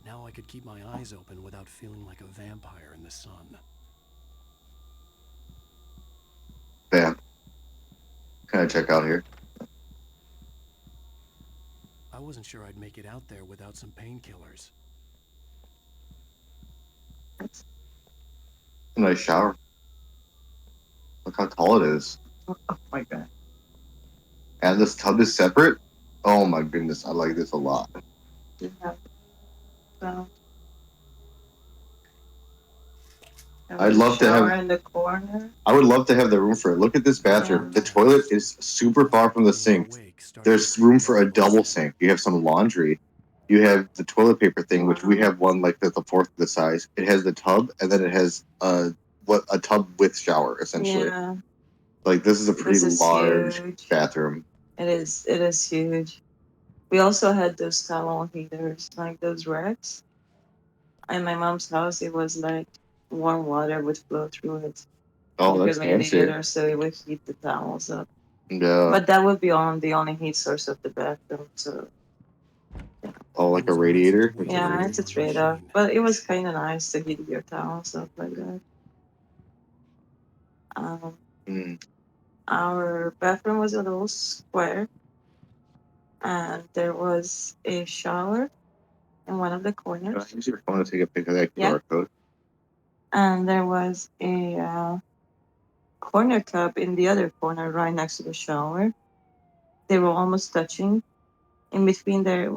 Now I could keep my eyes open without feeling like a vampire in the sun. Bam. Can I check out here? I wasn't sure I'd make it out there without some painkillers. A nice shower. Look how tall it is. Oh my god. And this tub is separate. Oh my goodness, I like this a lot. I'd love to have in the corner. I would love to have the room for it. Look at this bathroom. The toilet is super far from the sink. There's room for a double sink. You have some laundry. You have the toilet paper thing, which we have one like that's a fourth of the size. It has the tub, and then it has a tub with shower essentially. Yeah. Like this is a pretty large huge. bathroom. It is huge. We also had those towel heaters, like those racks. In my mom's house, it was like warm water would flow through it. Oh, that's fancy. Radiator, so it would heat the towels up. Yeah. But that would be the only heat source of the bathroom. So. Oh, like a radiator? Yeah, it's a trade-off, but it was kind of nice to heat your towels up like that. Our bathroom was a little square, and there was a shower in one of the corners. Can I use your phone to take a picture of that QR code? And there was a corner tub in the other corner, right next to the shower. They were almost touching. In between there,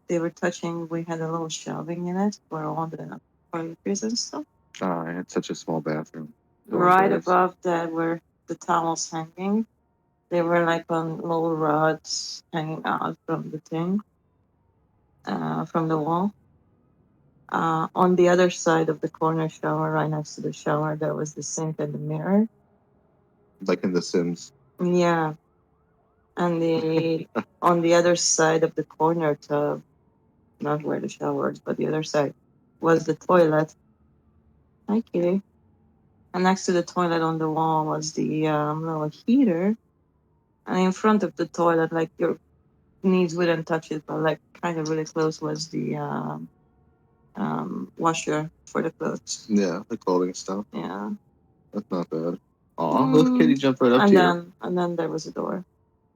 they were touching, we had a little shelving in it for all the toiletries and stuff. Oh, I had such a small bathroom. Right above that were the towels hanging. They were like on little rods hanging out from the thing, from the wall. On the other side of the corner shower, right next to the shower, there was the sink and the mirror. Like in The Sims. Yeah. And on the other side of the corner tub, not where the shower is, but the other side, was the toilet. Hi, kitty. And next to the toilet on the wall was the little heater. And in front of the toilet, like your knees wouldn't touch it, but like kind of really close, was the washer for the clothes. Yeah, the clothing stuff. Yeah. That's not bad. Aw, little kitty jumped right up to you. And then there was a door.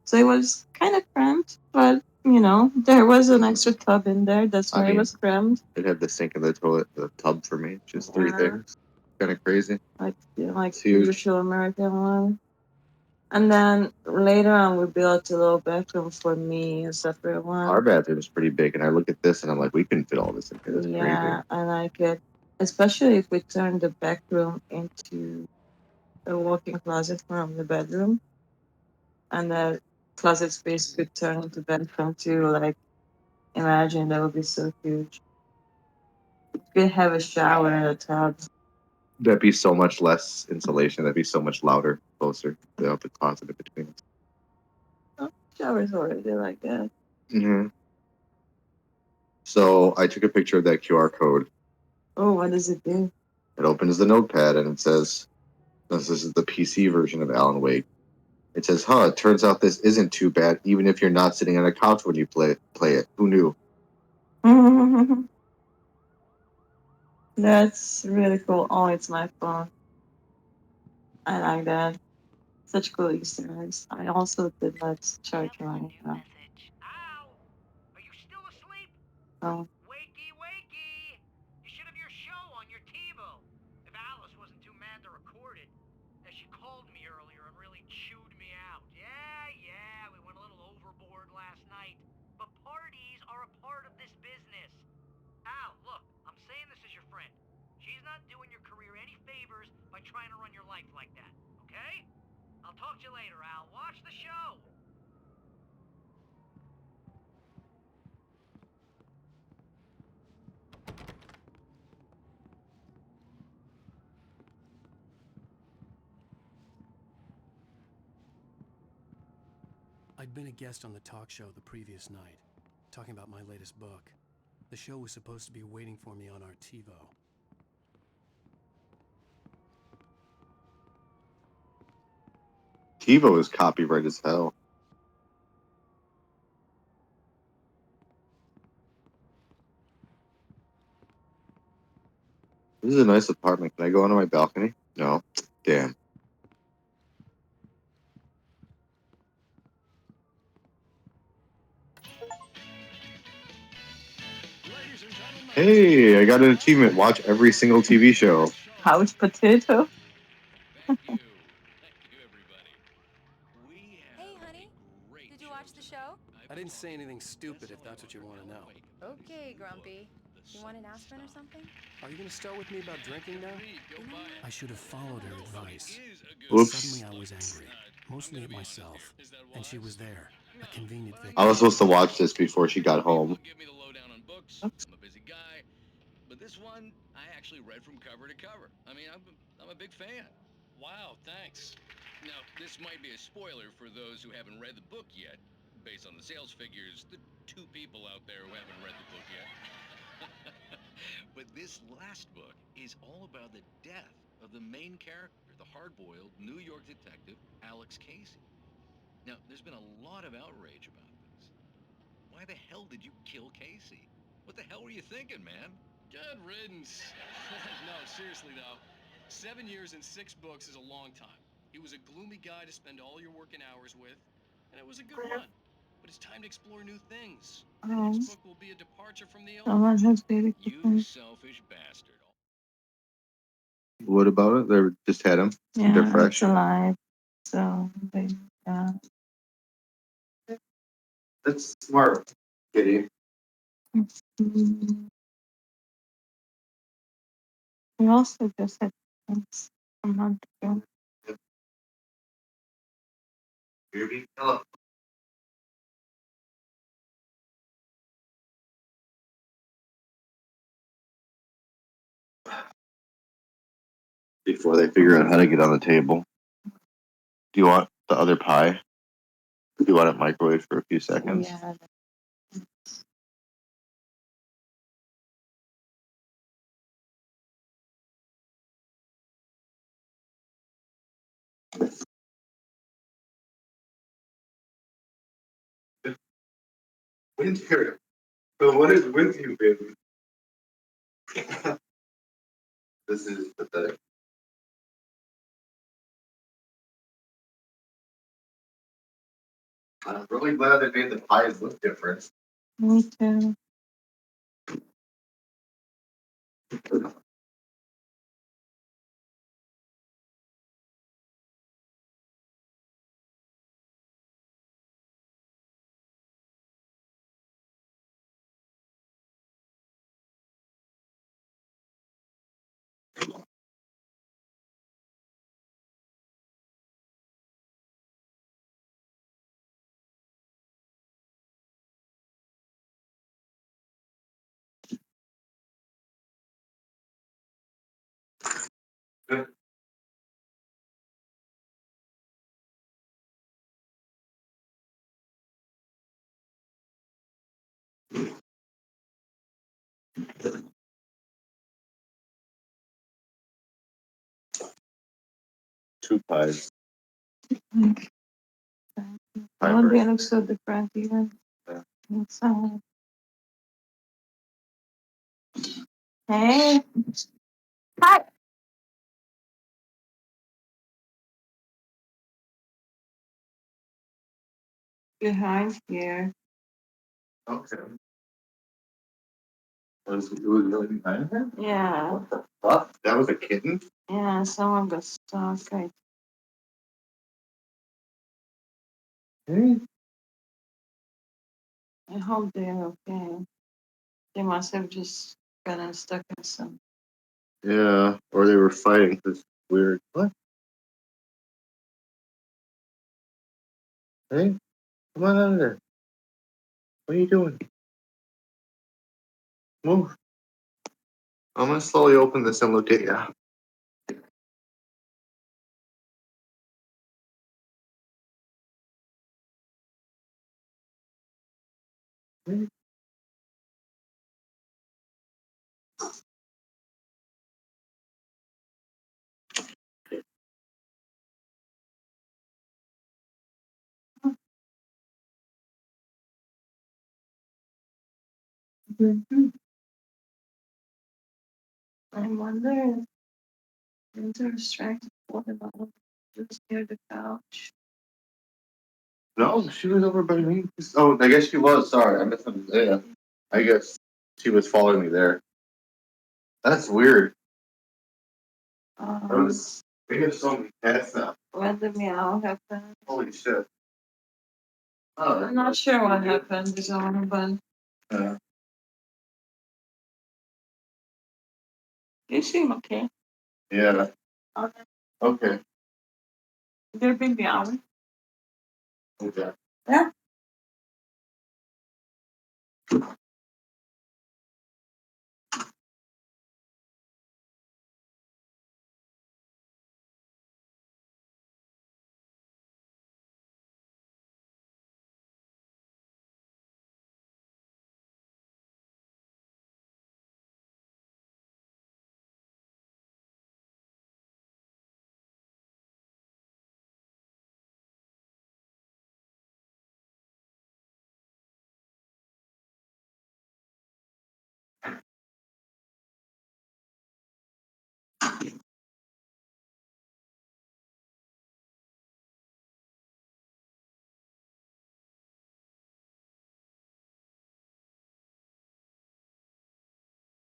So it was kind of cramped, but there was an extra tub in there. That's why it was cramped. It had the sink and the toilet, the tub for me. Just three things. Kind of crazy. Like usual American one. And then later on, we built a little bathroom for me, a separate one. Our bathroom is pretty big, and I look at this and I'm like, we couldn't fit all this in here. That's crazy. And I could, especially if we turned the back room into a walk-in closet from the bedroom, and the closet space could turn into bedroom too. Like, imagine that would be so huge. You could have a shower and a tub. That'd be so much less insulation. That'd be so much louder, closer without the closet in between us. Oh, showers already like that. Mm-hmm. So I took a picture of that QR code. Oh, what does it do? It opens the notepad and it says, this is the PC version of Alan Wake. It says, it turns out this isn't too bad, even if you're not sitting on a couch when you play it. Who knew? That's really cool. Oh, it's my phone. I like that. Such cool Easter eggs. I also did let's charge mine. Ow! Are you still asleep? Oh. Wakey, wakey! You should have your show on your TiVo. If Alice wasn't too mad to record it. And she called me earlier and really chewed me out. Yeah, we went a little overboard last night. But parties are a part of this business. Al, look, I'm saying this as your friend. She's not doing your career any favors by trying to run your life like that, okay? I'll talk to you later, Al. Watch the show. I'd been a guest on the talk show the previous night, talking about my latest book. The show was supposed to be waiting for me on our TiVo. TiVo is copyright as hell. This is a nice apartment. Can I go onto my balcony? No. Damn. Hey, I got an achievement. Watch every single TV show. Couch potato. Hey, honey. Did you watch the show? I didn't say anything stupid if that's what you want to know. Okay, Grumpy. You want an aspirin or something? Are you going to start with me about drinking now? I should have followed her advice. Oops. Suddenly I was angry, mostly at myself. And she was there, a convenient victim. I was supposed to watch this before she got home. Give me the lowdown on books. Oops. I'm a busy guy. But this one, I actually read from cover to cover. I mean, I'm a big fan. Wow, thanks. Now, this might be a spoiler for those who haven't read the book yet. Based on the sales figures, the 2 people out there who haven't read the book yet. But this last book is all about the death of the main character, the hard-boiled New York detective, Alex Casey. Now, there's been a lot of outrage about this. Why the hell did you kill Casey? What the hell were you thinking, man? Good riddance. No, seriously though. 7 years and 6 books is a long time. He was a gloomy guy to spend all your working hours with, and it was a good run. But it's time to explore new things. The next book will be a departure from the old. Someone has baby You chicken. selfish bastard. What about it? They just had them. Yeah, They're fresh. it's alive. So, yeah. That's smart, Kitty. Mm. We also just had chickens a month ago. Before they figure out how to get on the table. Do you want the other pie? Do you want it microwaved for a few seconds? Yeah. 'Winter. So what is with you, baby? This is pathetic. I'm really glad they made the pies look different. Me too. Two pies. One day looks so different even. Yeah. Inside. Hey. Hi. Behind here. Okay. It was really behind her? Yeah. What the fuck? That was a kitten? Yeah, someone got stuck. Hey. I hope they're okay. They must have just gotten stuck in some. Yeah, or they were fighting. It's weird. What? Hey, come on out of there. What are you doing? Move. I'm gonna slowly open this and look at you. I wonder if they're distracted. What about just near the couch? No, she was over by me. Oh, I guess she was. Sorry, I missed something. Yeah, I guess she was following me there. That's weird. Um, We have so many cats now. when the meow happened. Holy shit. Oh, I'm not sure what happened, but yeah. you seem okay. Yeah. Okay. Okay. They've been meowing. Okay. Yeah.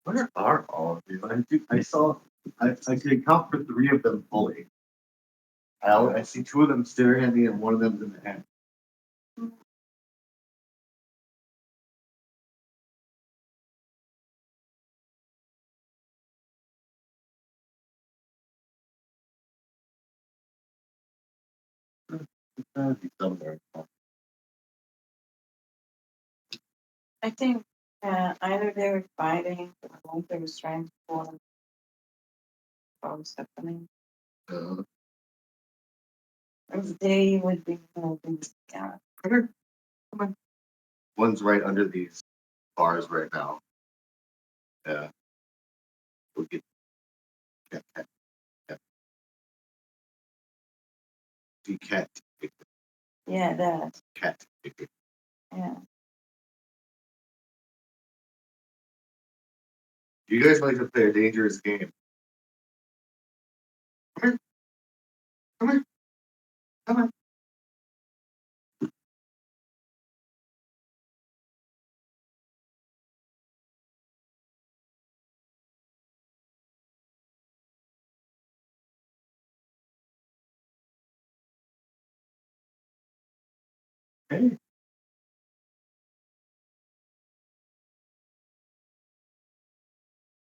Where are all of you? I saw. I could account for three of them fully. I see two of them staring at me, and one of them's in the hand. It's gotta be somewhere. I think either they were fighting or they was trying to pull what was happening. Uh, If they would be moving, yeah. Come on. One's right under these bars right now. Yeah. We'll get cat, cat, cat. The cat. Yeah, that. Cat. Yeah. You guys like to play a dangerous game. Come here. Come here. Come on. Hey.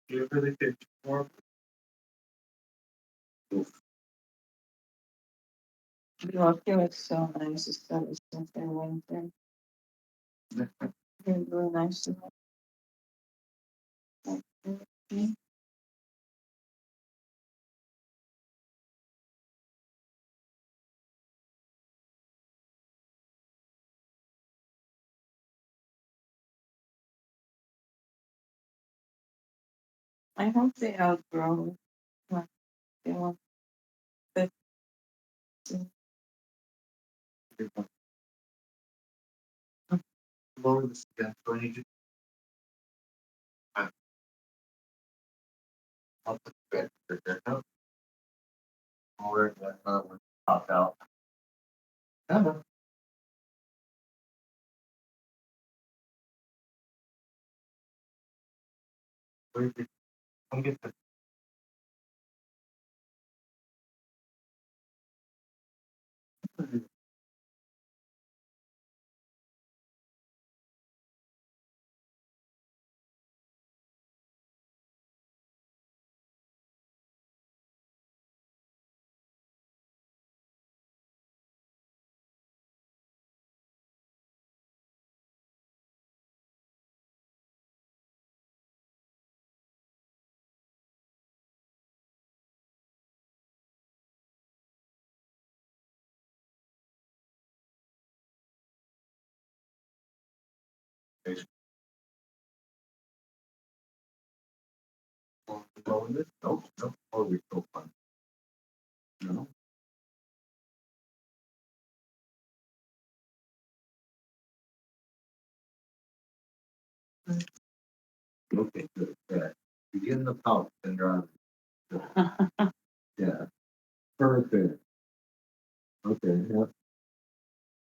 You really get more. Lucky was so nice to start with something winter. Really, really nice to have. I hope they outgrow what they want. But Lower this again. So I need you. I'll put the bed there. No. Lower that one popped out. No. Where is it? Come get the Nope, nope. Oh, we're so fun. No. Okay, good. Yeah. You get in the pouch and you're on. Yeah. Perfect. Okay. Yeah.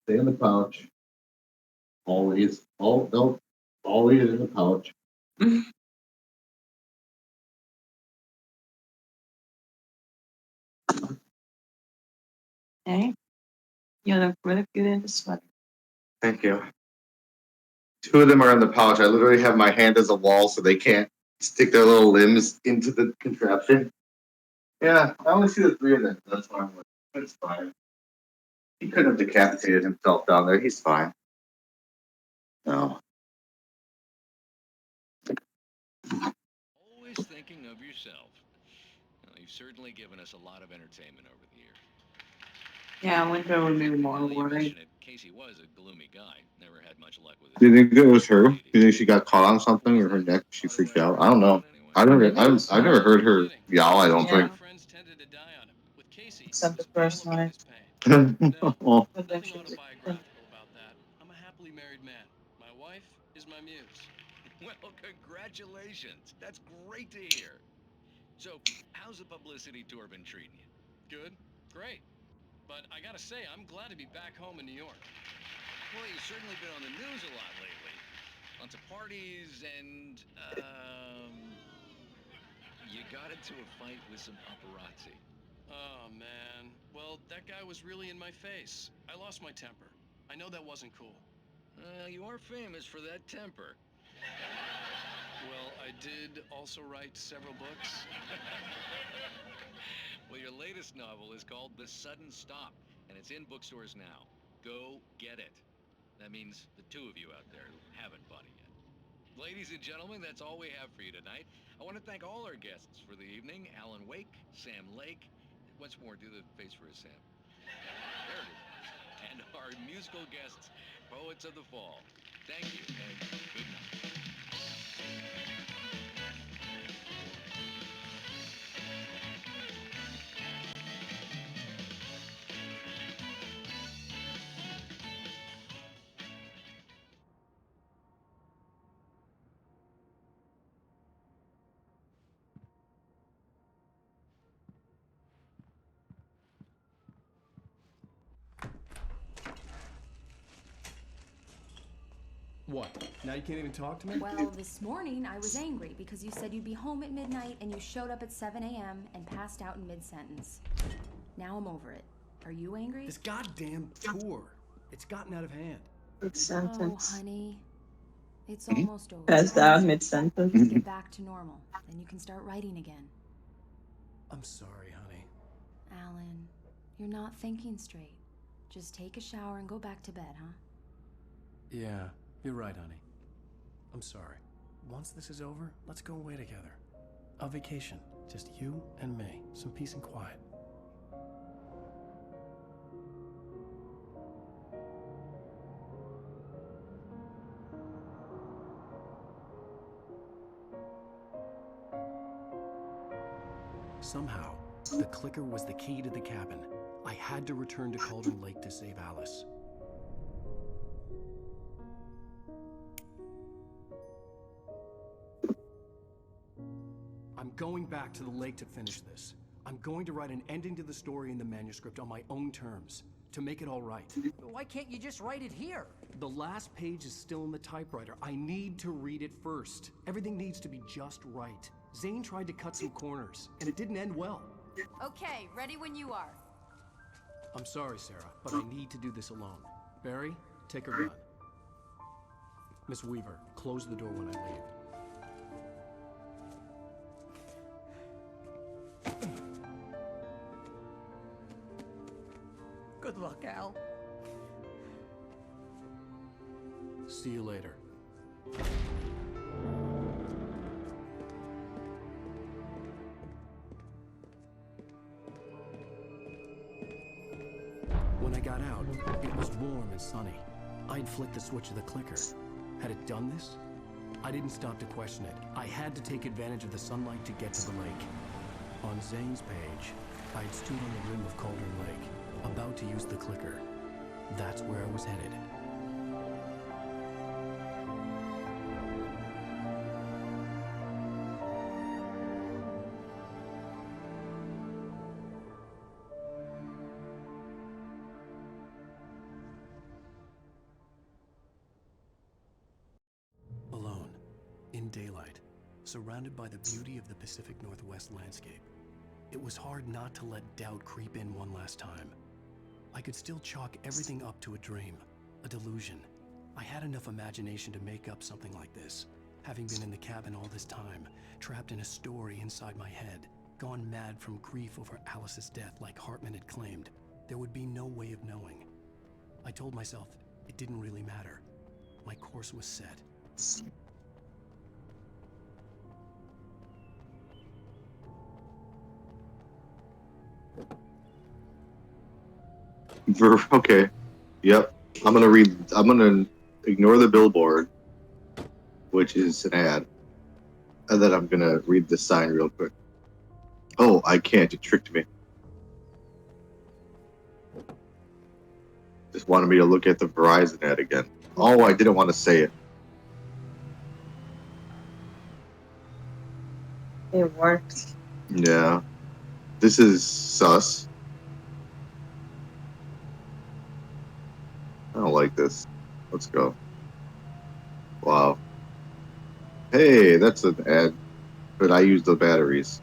Stay in the pouch. Always. Oh, no. Always in the pouch. Hey, you look really good in the sweater. Thank you. Two of them are in the pouch. I literally have my hand as a wall so they can't stick their little limbs into the contraption. Yeah, I only see the three of them. That's why I'm like, it's fine. He could have decapitated himself down there. He's fine. No. Always thinking of yourself. Well, you've certainly given us a lot of entertainment over the years. Yeah, winter would be more Now that you worried. mention it, Casey was a gloomy guy. Never had much luck with his Do you think it was her? Do lady. you think she got caught on something or her neck? She freaked out. I don't know. I've never heard her yowl. I don't Yeah. Friends tended to die on him. With Casey, Except it the was all first about night. his pain. No, think. But then nothing she was autobiographical about that. I'm a happily married man. My wife is my muse. Well, congratulations. That's great to hear. So, how's the publicity tour been treating you? Good, great. But I gotta say, I'm glad to be back home in New York. Well, you've certainly been on the news a lot lately. Lots of parties and, you got into a fight with some paparazzi. Oh, man. Well, that guy was really in my face. I lost my temper. I know that wasn't cool. You are famous for that temper. Well, I did also write several books. Well, your latest novel is called The Sudden Stop, and it's in bookstores now. Go get it. That means the two of you out there who haven't bought it yet. Ladies and gentlemen, that's all we have for you tonight. I want to thank all our guests for the evening. Alan Wake, Sam Lake. Once more, do the face for a Sam. There it is. And our musical guests, Poets of the Fall. Thank you, and good night. What? Now you can't even talk to me? Well, this morning I was angry because you said you'd be home at midnight and you showed up at 7 a.m. and passed out in mid-sentence. Now I'm over it. Are you angry? This goddamn tour. It's gotten out of hand. Good Oh, sentence. honey. It's almost over. Passed out mid-sentence. Just get back to normal. Then you can start writing again. I'm sorry, honey. Alan, you're not thinking straight. Just take a shower and go back to bed, huh? Yeah, you're right, honey. I'm sorry. Once this is over, let's go away together. A vacation. Just you and me. Some peace and quiet. Somehow, the clicker was the key to the cabin. I had to return to Cauldron Lake to save Alice. I'm going back to the lake to finish this. I'm going to write an ending to the story in the manuscript on my own terms, to make it all right. Why can't you just write it here? The last page is still in the typewriter. I need to read it first. Everything needs to be just right. Zane tried to cut some corners, and it didn't end well. Okay, ready when you are. I'm sorry, Sarah, but I need to do this alone. Barry, take her gun. Miss Weaver, close the door when I leave. Good luck, Al. See you later. When I got out, it was warm and sunny. I'd flicked the switch of the clicker. Had it done this? I didn't stop to question it. I had to take advantage of the sunlight to get to the lake. On Zane's page, I'd stood on the rim of Cauldron Lake, about to use the clicker. That's where I was headed. Alone, in daylight, surrounded by the beauty of the Pacific Northwest landscape, it was hard not to let doubt creep in one last time. I could still chalk everything up to a dream, a delusion. I had enough imagination to make up something like this, having been in the cabin all this time, trapped in a story inside my head, gone mad from grief over Alice's death like Hartman had claimed. There would be no way of knowing. I told myself it didn't really matter. My course was set. Okay. Yep. I'm gonna ignore the billboard, which is an ad, and then I'm gonna read the sign real quick. Oh, I can't. It tricked me. Just wanted me to look at the Verizon ad again. Oh, I didn't want to say it. It worked. Yeah. This is sus. I don't like this. Let's go. Wow. Hey, that's an ad. But I use the batteries.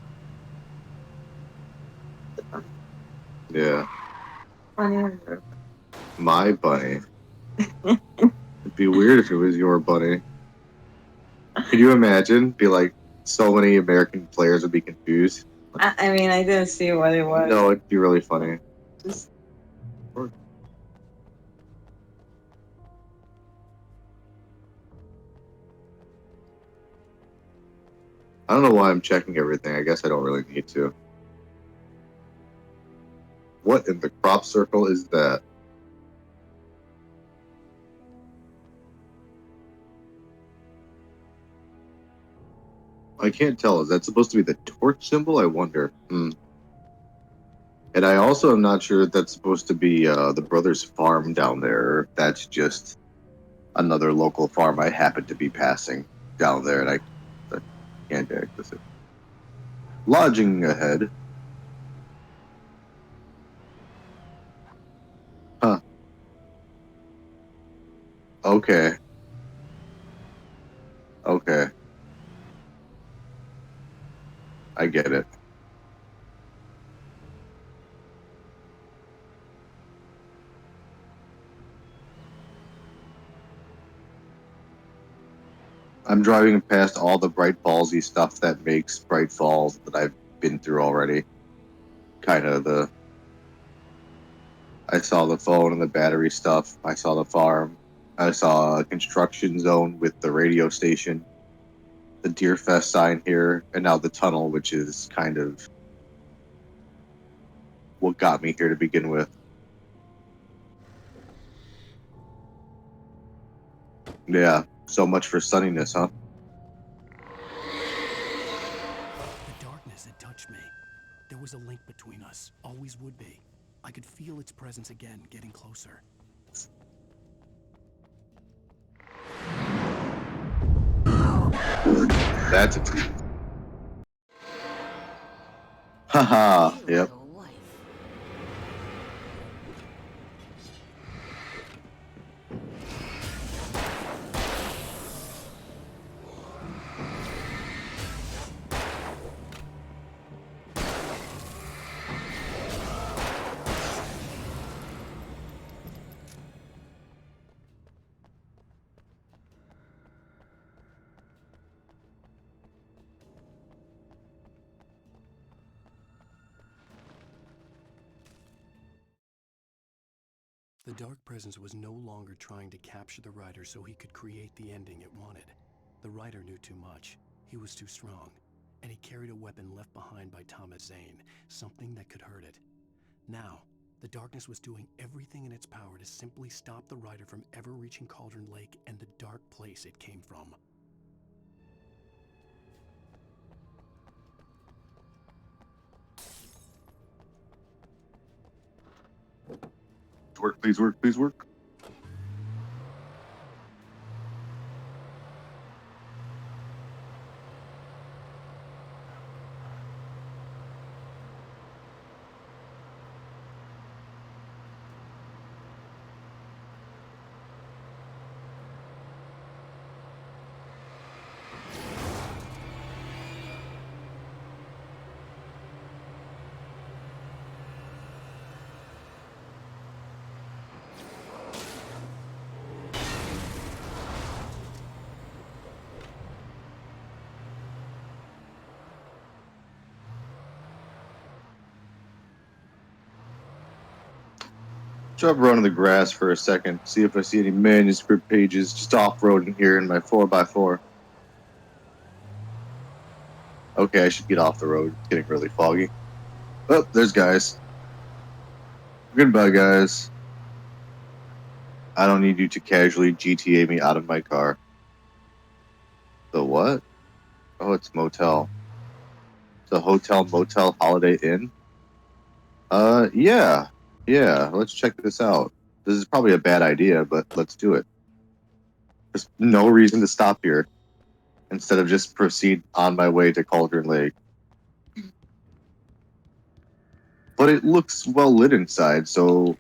Yeah. Funny. My bunny. It'd be weird if it was your bunny. Could you imagine? Be like, so many American players would be confused. I mean, I didn't see what it was. No, it'd be really funny. Just I don't know why I'm checking everything. I guess I don't really need to. What in the crop circle is that? I can't tell. Is that supposed to be the torch symbol? I wonder. And I also am not sure if that's supposed to be the brothers' farm down there. Or if that's just another local farm I happen to be passing down there, and I can't access it. Lodging ahead. Huh. Okay. Okay. I get it. I'm driving past all the Bright Fallsy stuff that makes Bright Falls that I've been through already. Kind of the. I saw the phone and the battery stuff. I saw the farm. I saw a construction zone with the radio station, the Deer Fest sign here, and now the tunnel, which is kind of what got me here to begin with. Yeah, so much for sunniness, huh? The darkness had touched me. There was a link between us, always would be. I could feel its presence again, getting closer. That's a. Haha, yep. The dark presence was no longer trying to capture the writer so he could create the ending it wanted. The writer knew too much. He was too strong. And he carried a weapon left behind by Thomas Zane, something that could hurt it. Now, The darkness was doing everything in its power to simply stop the rider from ever reaching Cauldron Lake and the dark place it came from. Work, please work, please work. Drop around in the grass for a second, see if I see any manuscript pages just off-roading here in my 4x4. Okay, I should get off the road. It's getting really foggy. Oh, there's guys. Goodbye, guys. I don't need you to casually GTA me out of my car. The what? Oh, it's motel. It's a hotel, motel, Holiday Inn? Yeah. Yeah, let's check this out. This is probably a bad idea, but let's do it. There's no reason to stop here instead of just proceed on my way to Cauldron Lake. But it looks well lit inside, so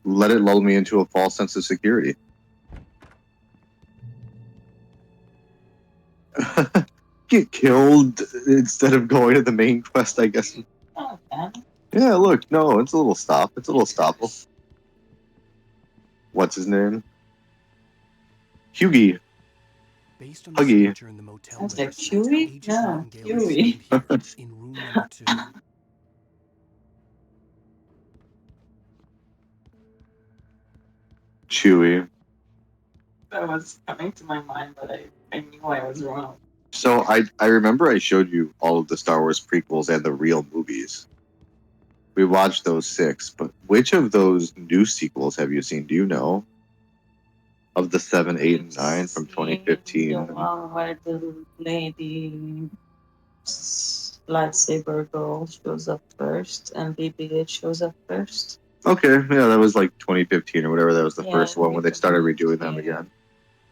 let it lull me into a false sense of security. Get killed instead of going to the main quest, I guess. Oh, okay. Yeah, look, no, it's a little stop. It's a little stopple. What's his name? Based on the Huggy. signature in the motel Sounds like records, Chewy? Agent No, Nightingale is Chewy. found here in room number 2. Chewy. That was coming to my mind, but I knew I was wrong. So I remember I showed you all of the Star Wars prequels and the real movies. We watched those 6, but which of those new sequels have you seen? Do you know? Of the 7, 8, and 9 from 2015. The one where the lady lightsaber girl shows up first and BB-8 shows up first. Okay, yeah, that was like 2015 or whatever. That was the Yeah, first one when they started redoing them again.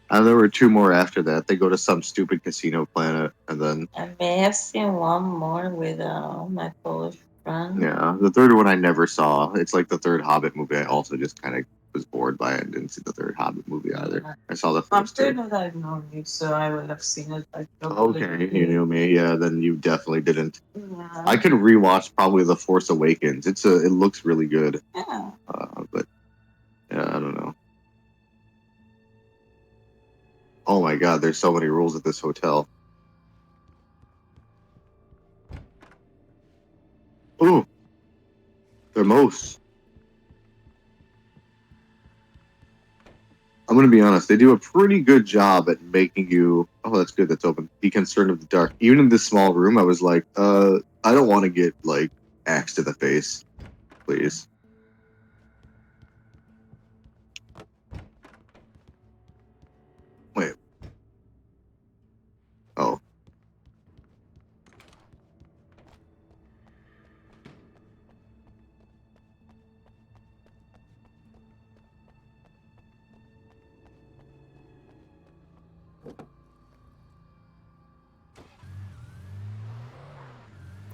And there were 2 more after that. They go to some stupid casino planet, and then I may have seen one more with my Polish friend. yeah, the third one I never saw. It's like the third Hobbit movie. I also just kind of was bored by it and didn't see the third Hobbit movie either. I saw the I'm first sure 2. that I've known you, so I would have seen it. Like, Okay, you knew me. Yeah, then you definitely didn't. Yeah. I could rewatch probably The Force Awakens. It looks really good. Yeah. But yeah, I don't know. Oh my god, there's so many rules at this hotel. Ooh, they're most. I'm gonna be honest. They do a pretty good job at making you. Oh, that's good. That's open. Be concerned of the dark. Even in this small room, I was like, I don't want to get like axed to the face, please. Wait. Oh.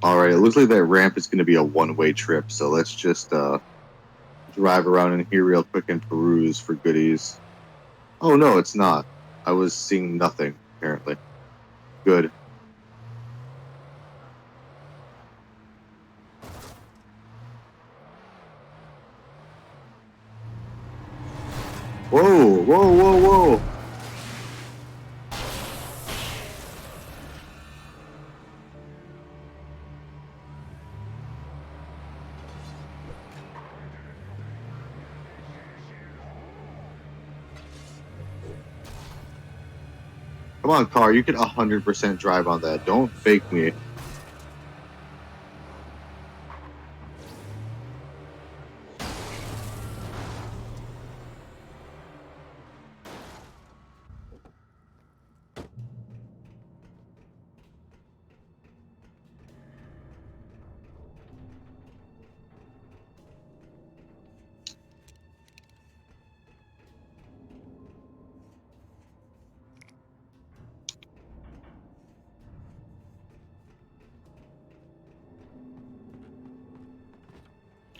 All right. It looks like that ramp is going to be a one-way trip. So let's just drive around in here real quick and peruse for goodies. Oh no, it's not. I was seeing nothing apparently. Good. Whoa, whoa, whoa, whoa. Come on, car. You can 100% drive on that. Don't fake me.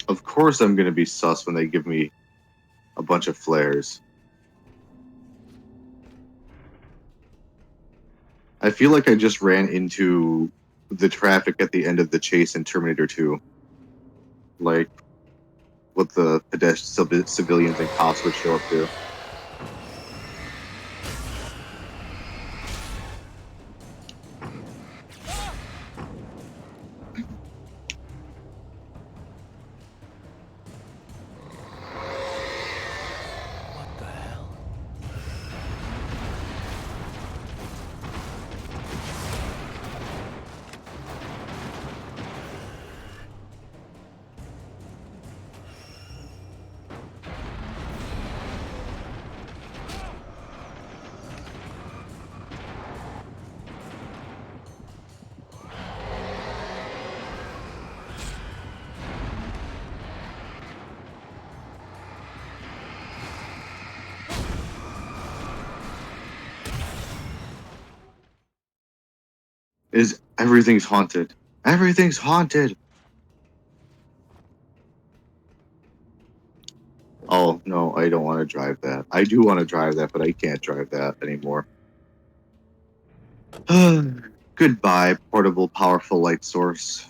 Of course I'm gonna be sus when they give me a bunch of flares. I feel like I just ran into the traffic at the end of the chase in Terminator 2. Like, what the civilians and cops would show up to. What the hell? Everything's haunted. Everything's haunted. Oh, no, I don't want to drive that. I do want to drive that, but I can't drive that anymore. Goodbye, portable, powerful light source.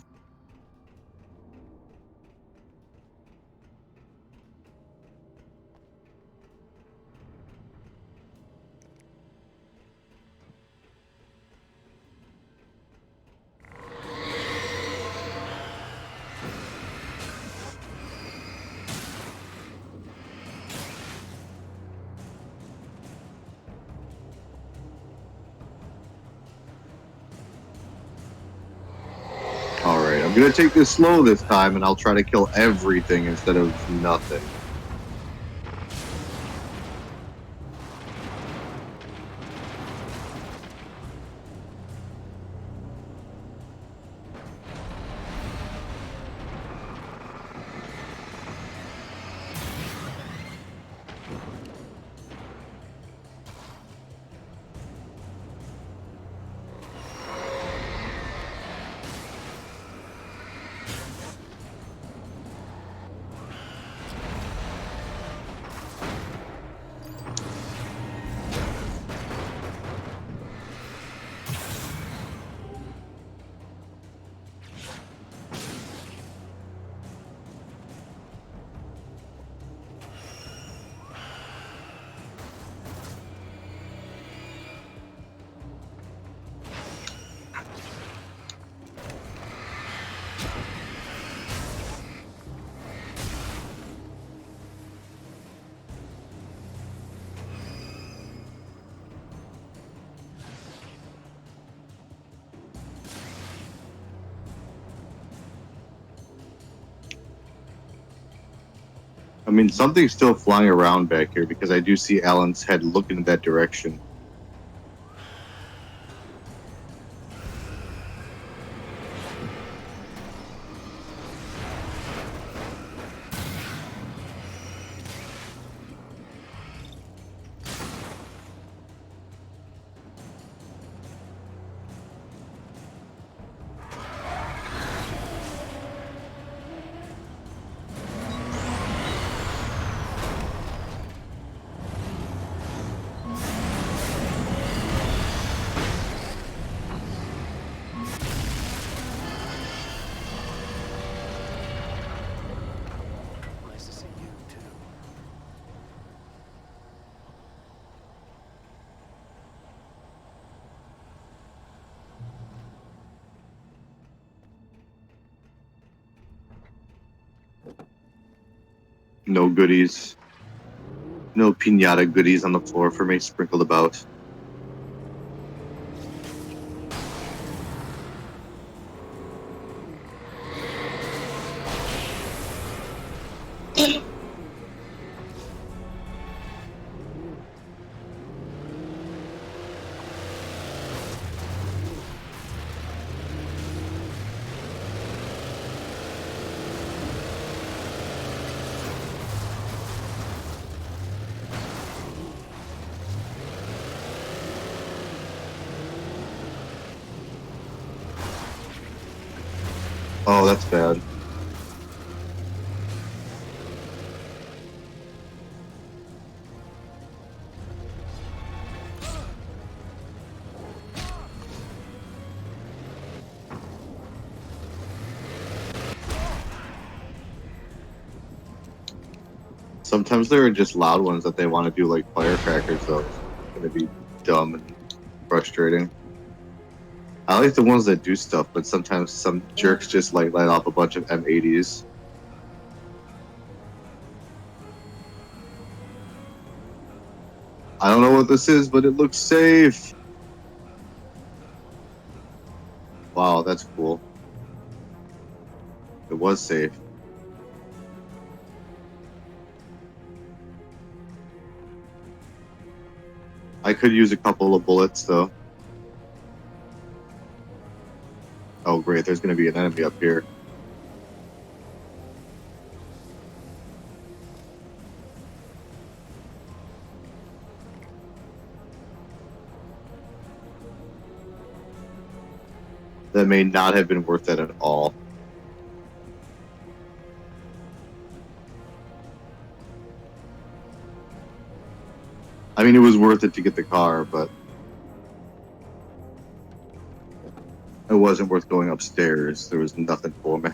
Alright, I'm gonna take this slow this time, and I'll try to kill everything instead of nothing. I mean, something's still flying around back here because I do see Alan's head looking in that direction. Nice to see you, too. No goodies. No pinata goodies on the floor for me, sprinkled about. Oh, that's bad. Sometimes there are just loud ones that they want to do like firecrackers, though. It's gonna be dumb and frustrating. I like the ones that do stuff, but sometimes some jerks just like light off a bunch of M80s. I don't know what this is, but it looks safe. Wow, that's cool. It was safe. I could use a couple of bullets, though. Oh, great. There's going to be an enemy up here. That may not have been worth it at all. I mean, it was worth it to get the car, but it wasn't worth going upstairs. There was nothing for me.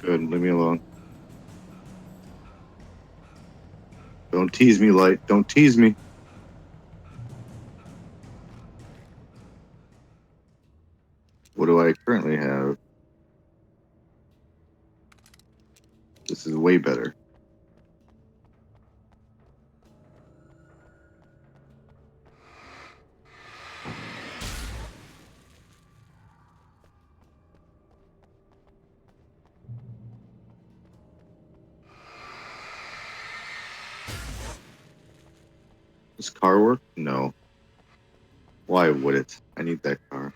Good, leave me alone. Don't tease me, Light. Don't tease me. What do I currently have? This is way better. Does car work? No. Why would it? I need that car.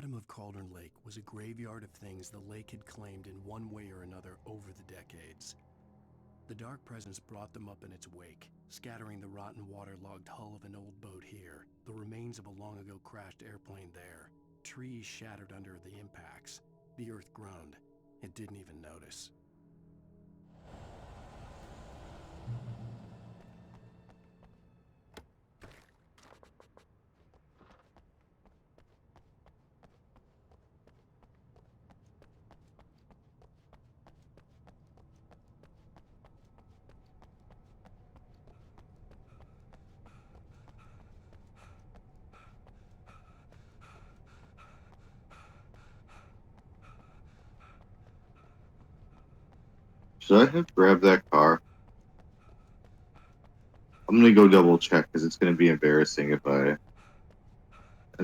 bottom of Cauldron Lake was a graveyard of things the lake had claimed in one way or another over the decades. The dark presence brought them up in its wake, scattering the rotten waterlogged hull of an old boat here, the remains of a long-ago crashed airplane there, trees shattered under the impacts. The earth groaned. It didn't even notice. Should I have grabbed that car? I'm gonna go double check because it's gonna be embarrassing if I'm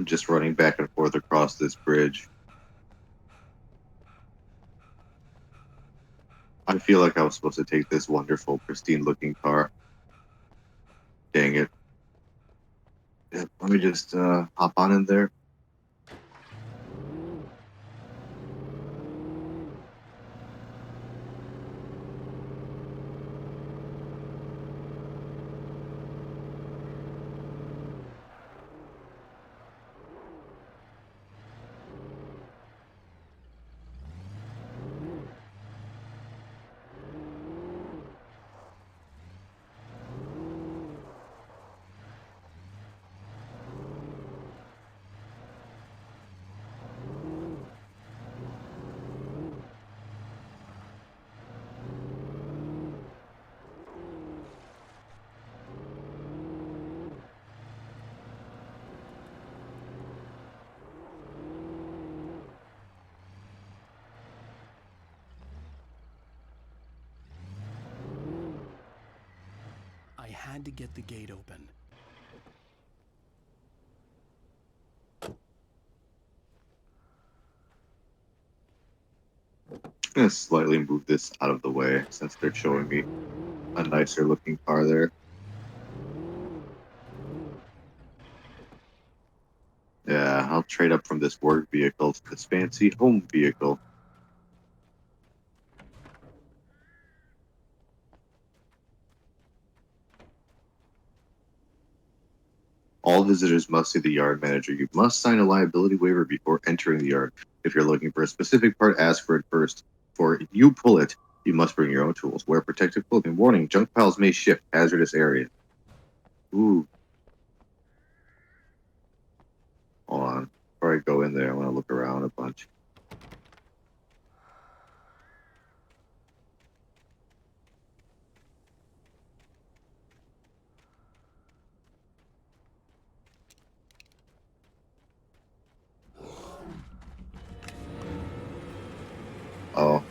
just running back and forth across this bridge. I feel like I was supposed to take this wonderful, pristine-looking car. Dang it. Yeah, let me just hop on in there. I had to get the gate open. I'm gonna slightly move this out of the way since they're showing me a nicer looking car there. Yeah, I'll trade up from this work vehicle to this fancy home vehicle. All visitors must see the yard manager. You must sign a liability waiver before entering the yard. If you're looking for a specific part, ask for it first. For if you pull it, you must bring your own tools. Wear protective clothing. Warning, junk piles may shift. Hazardous area. Ooh. Hold on. Before I go in there, I want to look around a bunch. Oh.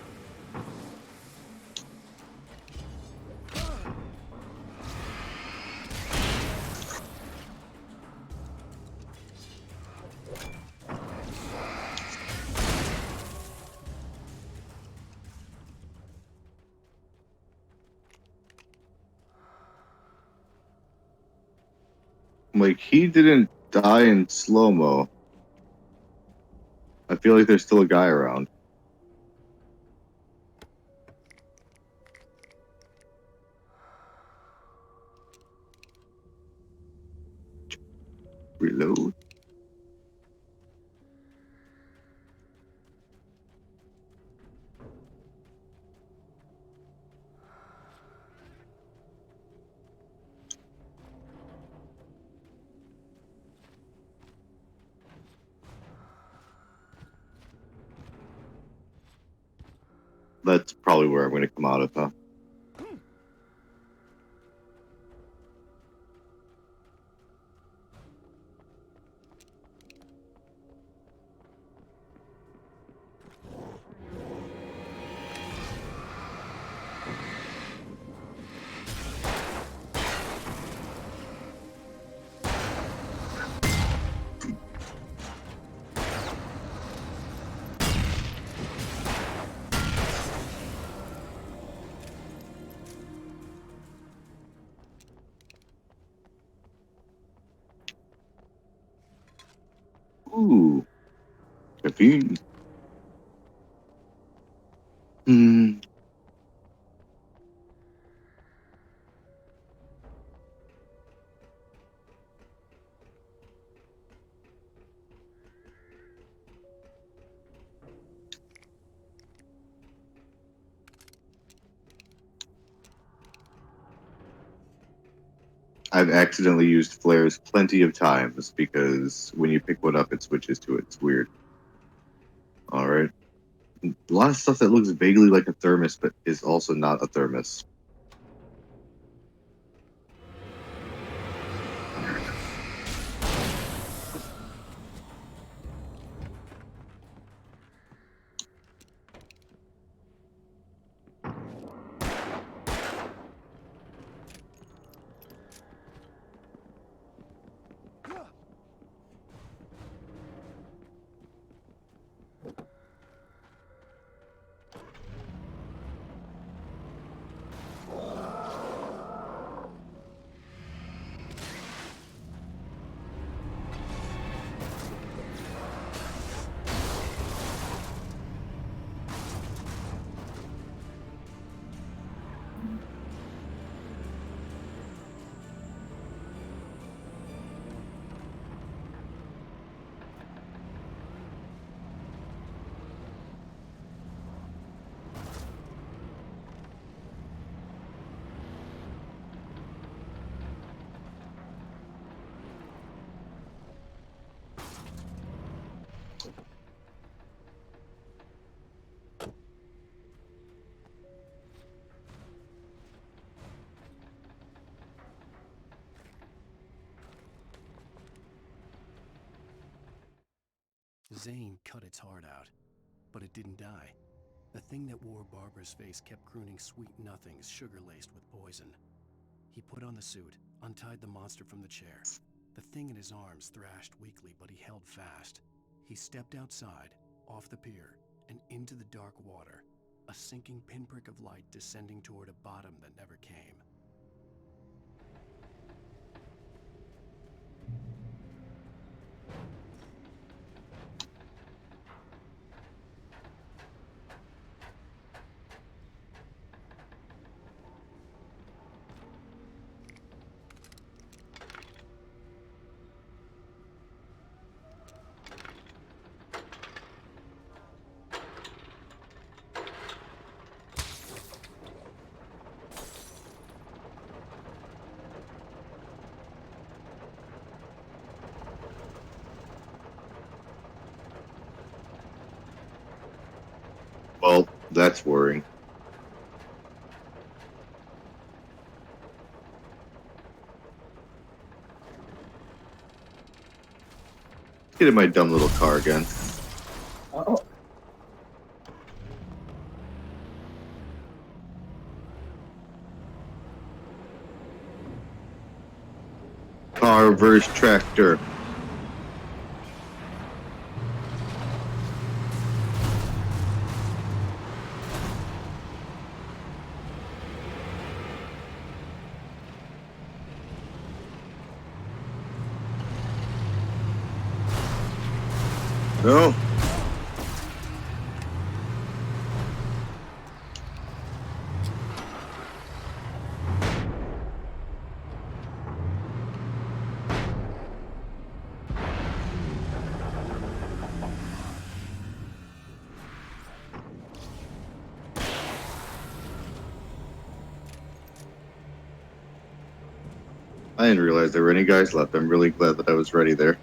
Like, he didn't die in slow-mo. I feel like there's still a guy around. Reload. That's probably where I'm going to come out of, huh? Ooh. Caffeine. Hmm. I've accidentally used flares plenty of times because when you pick one up, it switches to it. It's weird. All right. A lot of stuff that looks vaguely like a thermos, but is also not a thermos. Zane cut its heart out, but it didn't die. The thing that wore Barbara's face kept crooning sweet nothings sugar-laced with poison. He put on the suit, untied the monster from the chair. The thing in his arms thrashed weakly, but he held fast. He stepped outside, off the pier, and into the dark water, a sinking pinprick of light descending toward a bottom that never came. Well, that's worrying. Let's get in my dumb little car again. Oh. Car versus tractor. No. I didn't realize there were any guys left. I'm really glad that I was ready there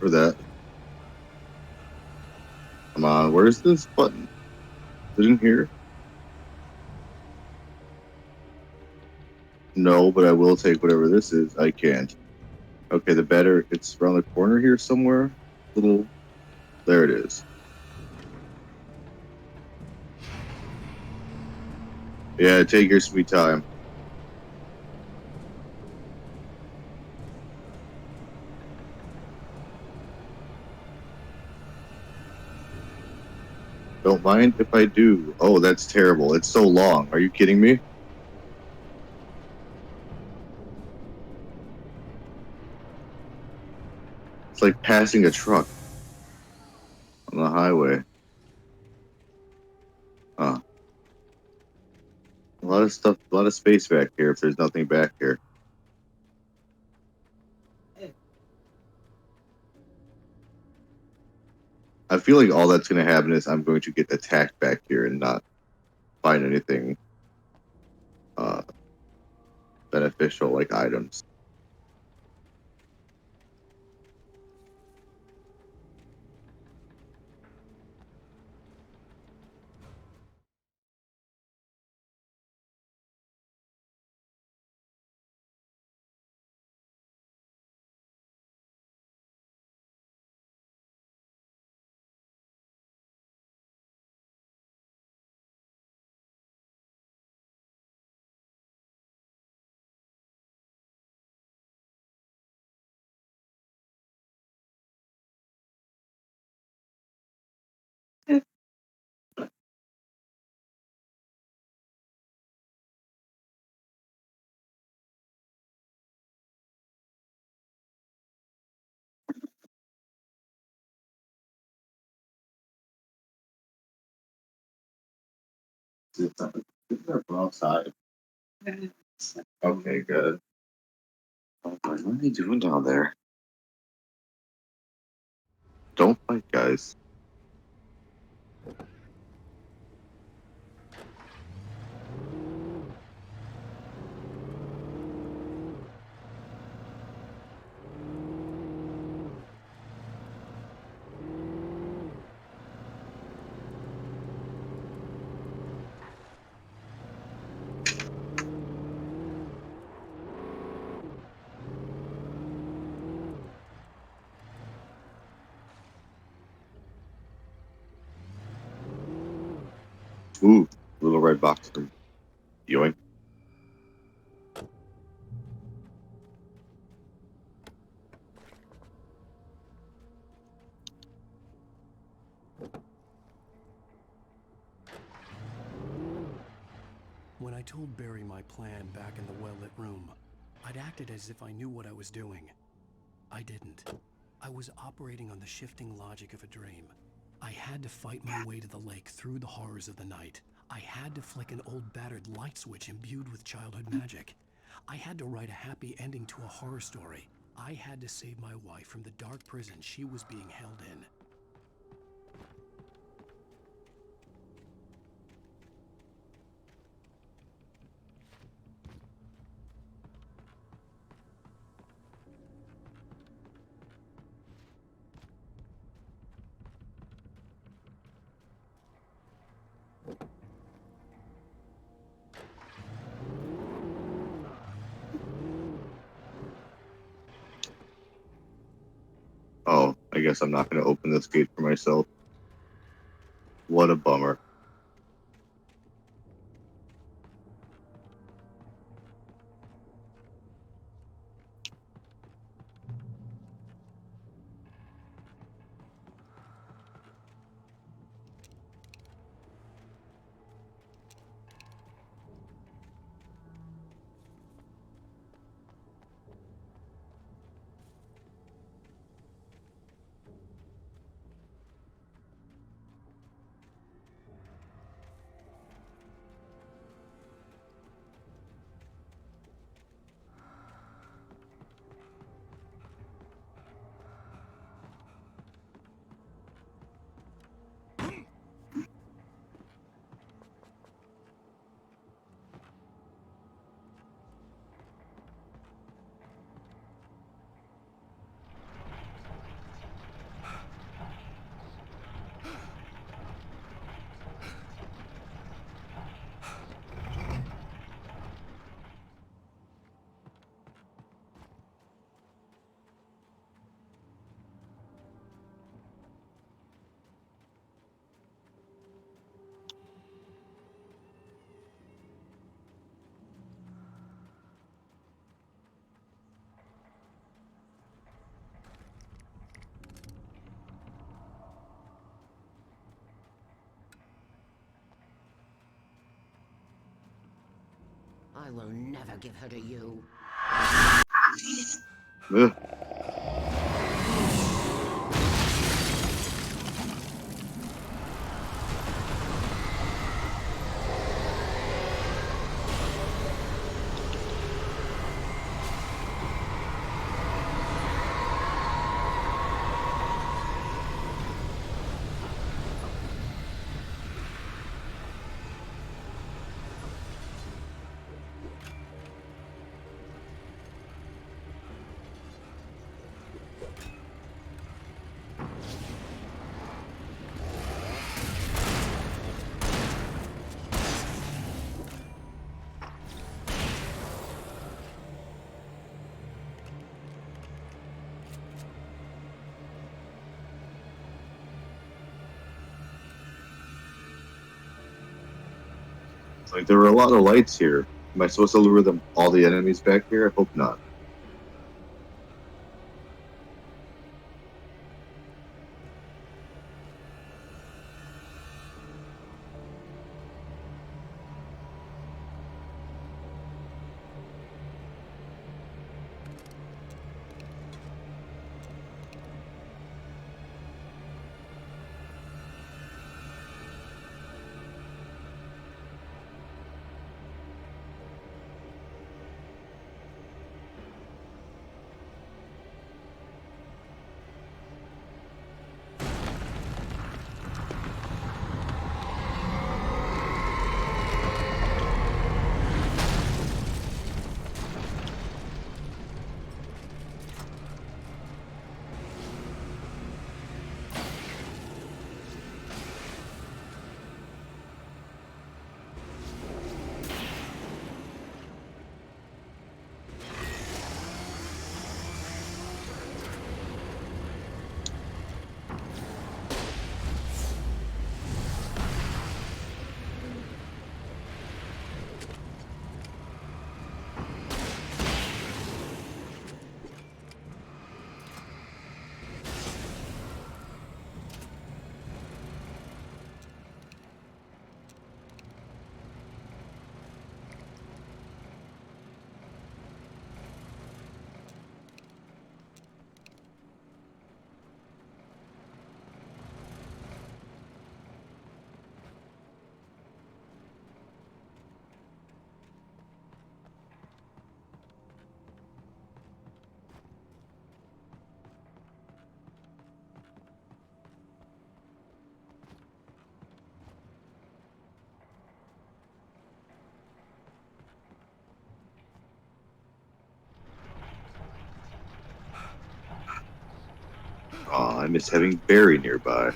for that. Come on, where's this button? Is it in here? No, but I will take whatever this is. I can't. Okay, the better. It's around the corner here somewhere. Little. There it is. Yeah, take your sweet time. Don't mind if I do. Oh, that's terrible. It's so long. Are you kidding me? It's like passing a truck. On the highway. Huh. A lot of stuff, a lot of space back here if there's nothing back here. I feel like all that's going to happen is I'm going to get attacked back here and not find anything beneficial like items. From outside. Okay, good. Oh, what are they doing down there? Don't fight, guys. Ooh, little red box from Yoink. When I told Barry my plan back in the well-lit room, I'd acted as if I knew what I was doing. I didn't. I was operating on the shifting logic of a dream. I had to fight my way to the lake through the horrors of the night. I had to flick an old battered light switch imbued with childhood magic. I had to write a happy ending to a horror story. I had to save my wife from the dark prison she was being held in. Oh, I guess I'm not going to open this gate for myself. What a bummer. I will never give her to you. Ugh. Like, there were a lot of lights here. Am I supposed to lure them all the enemies back here? I hope not. Aw, I miss having Barry nearby.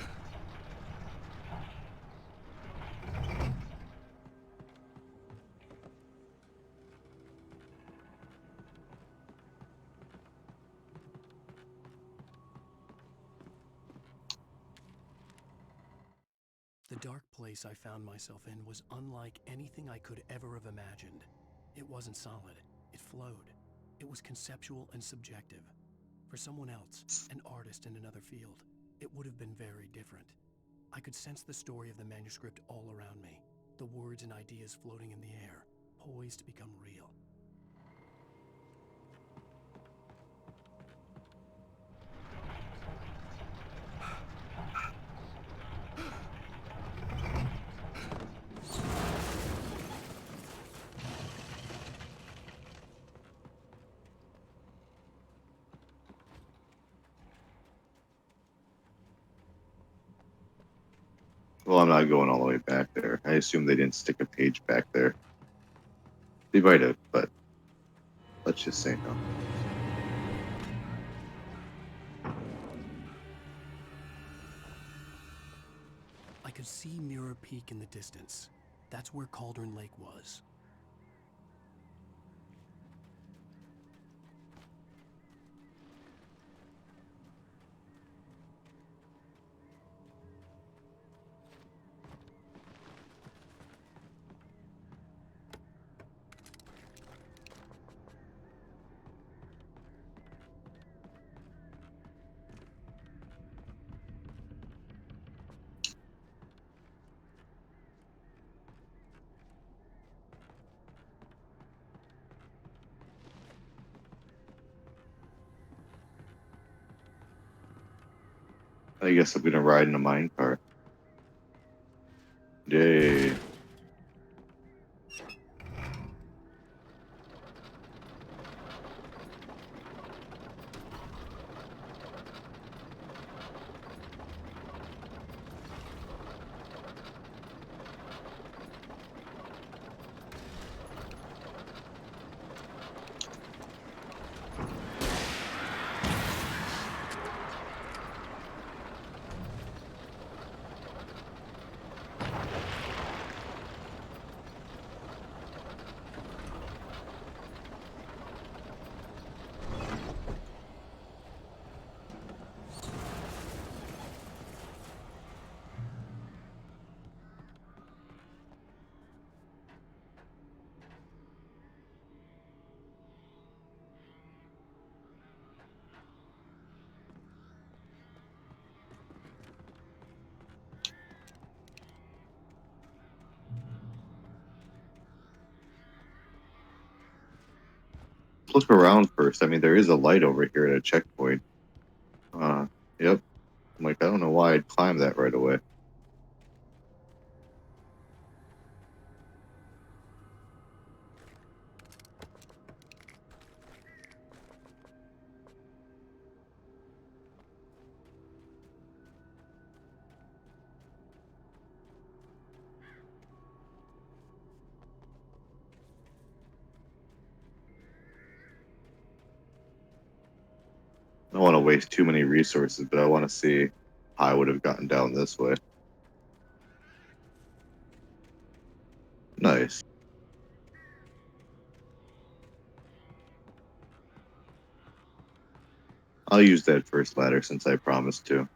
The dark place I found myself in was unlike anything I could ever have imagined. It wasn't solid, it flowed. It was conceptual and subjective. For someone else, an artist in another field, it would have been very different. I could sense the story of the manuscript all around me, the words and ideas floating in the air, poised to become real. Well, I'm not going all the way back there. I assume they didn't stick a page back there. They might have, but let's just say no. I could see Mirror Peak in the distance. That's where Cauldron Lake was. I guess I'm gonna ride in a minecart. Yay. Let's look around first. I mean, there is a light over here at a checkpoint. Yep. I'm like, I don't know why I'd climb that right away. I don't want to waste too many resources, but I want to see how I would have gotten down this way. Nice. I'll use that first ladder since I promised to.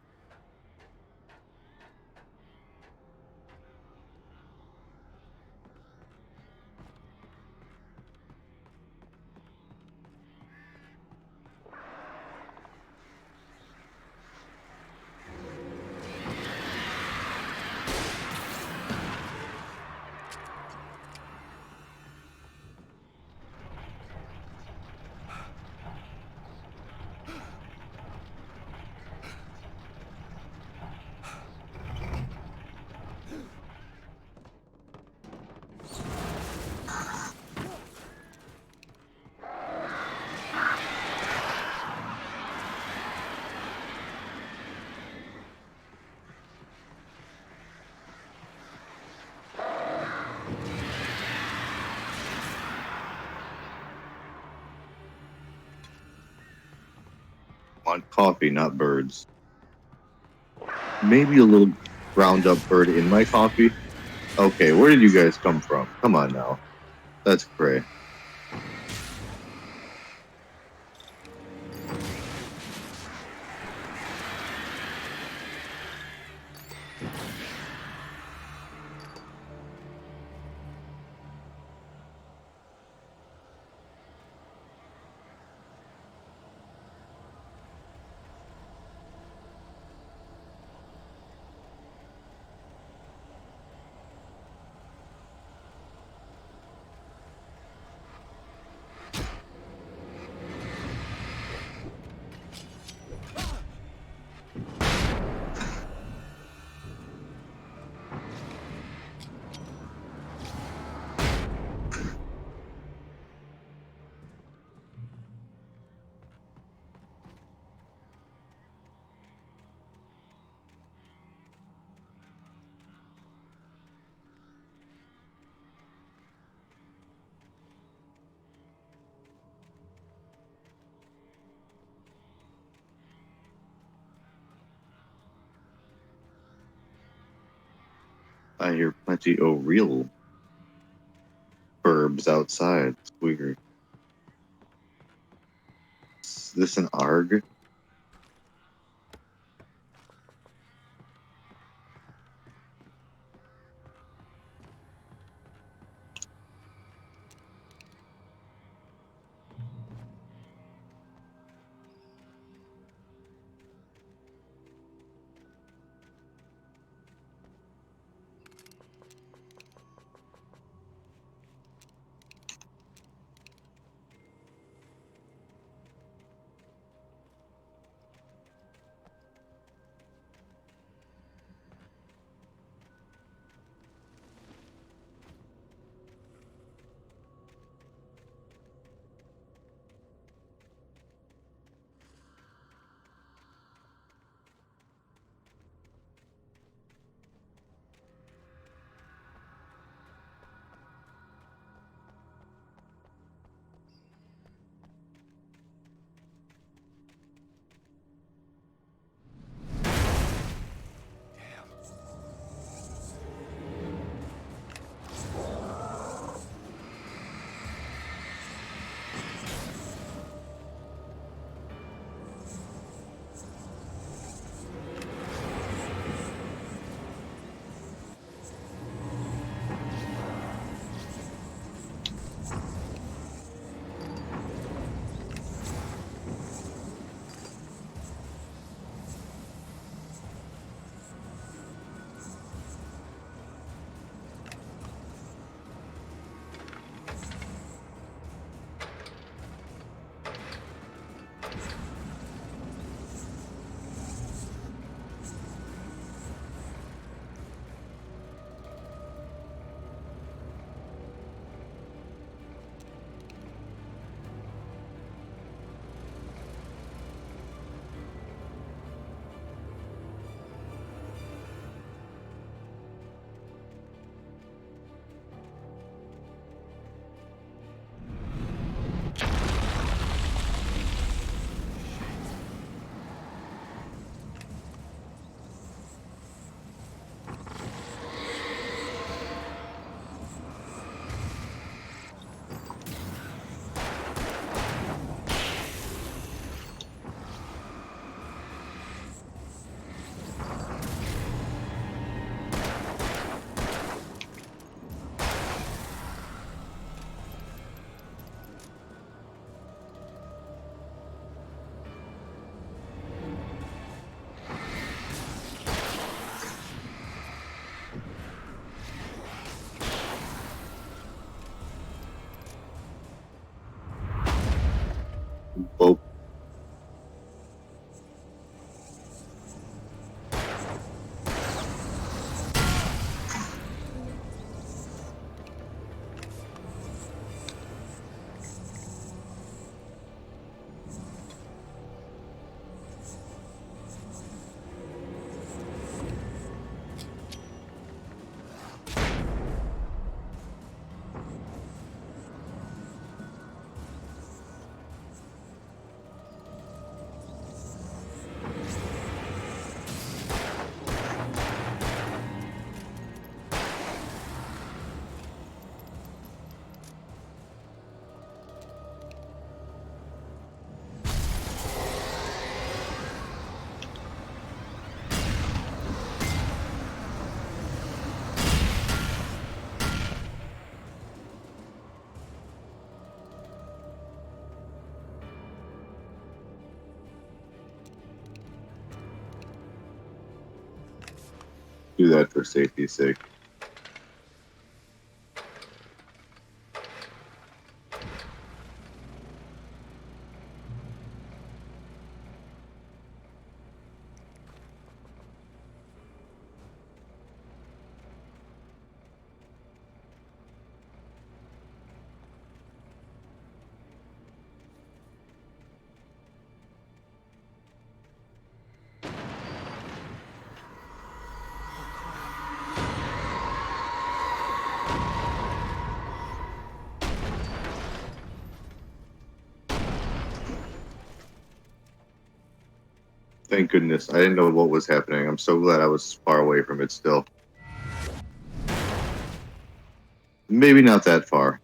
I want coffee, not birds. Maybe a little ground up bird in my coffee. Okay, where did you guys come from? Come on now. That's cray. I hear plenty of real burbs outside. It's weird. Is this an ARG? Do that for safety's sake. Thank goodness. I didn't know what was happening. I'm so glad I was far away from it still. Maybe not that far.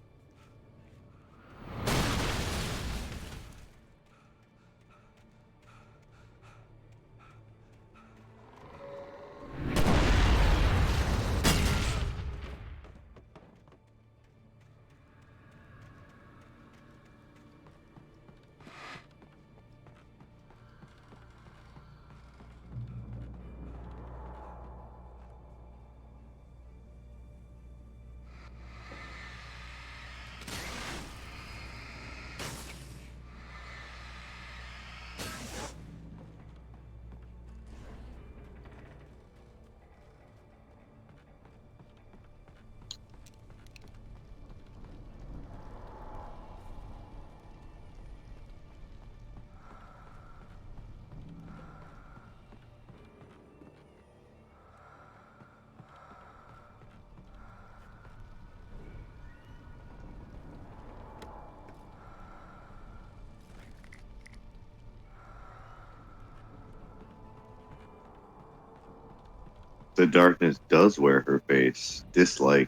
The darkness does wear her face. Dislike.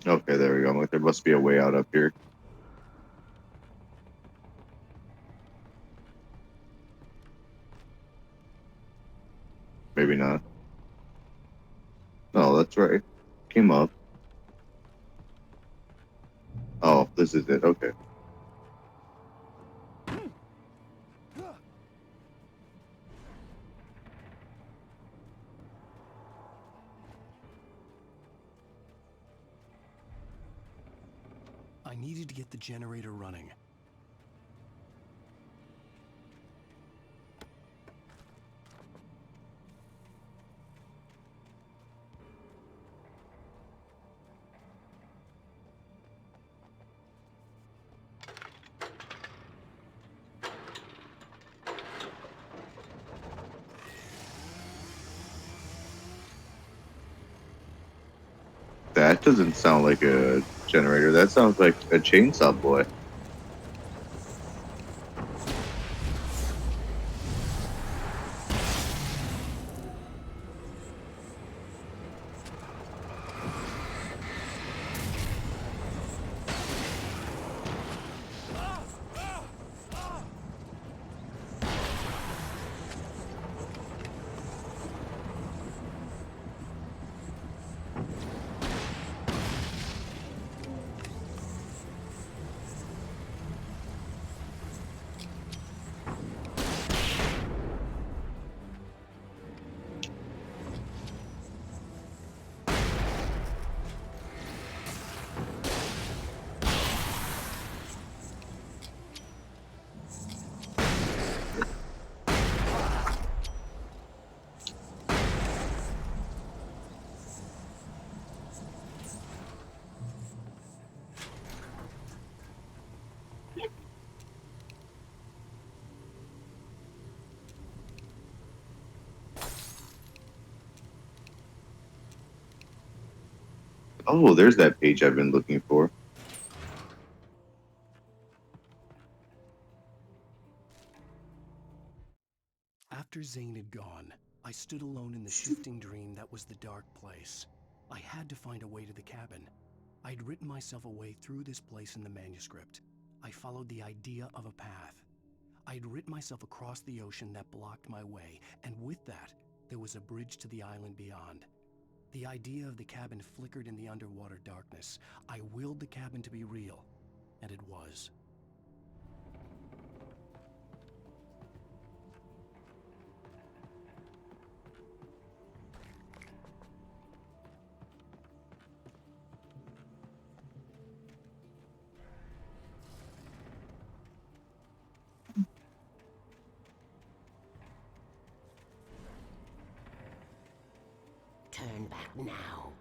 Okay, there we go. I'm like, there must be a way out up here. Maybe not. Oh, that's right. Came up. Oh, this is it. Okay. I needed to get the generator running. That doesn't sound like a generator. That sounds like a chainsaw boy. Oh, there's that page I've been looking for. After Zane had gone, I stood alone in the shifting dream that was the dark place. I had to find a way to the cabin. I'd written myself a way through this place in the manuscript. I followed the idea of a path. I'd written myself across the ocean that blocked my way, and with that, there was a bridge to the island beyond. The idea of the cabin flickered in the underwater darkness. I willed the cabin to be real, and it was. Turn back now.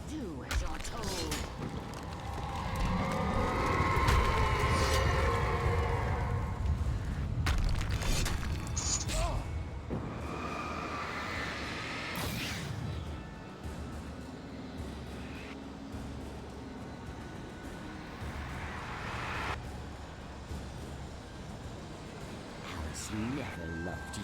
Do as you're told. Alice never loved you.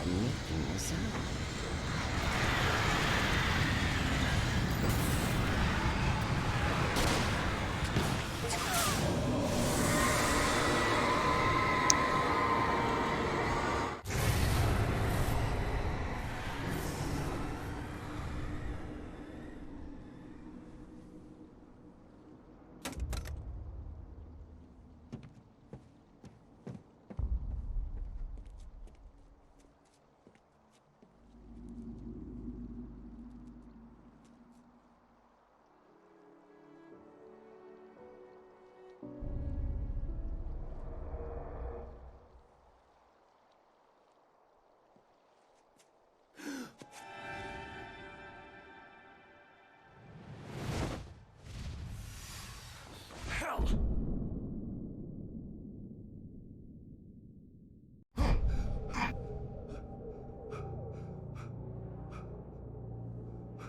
start making the sound.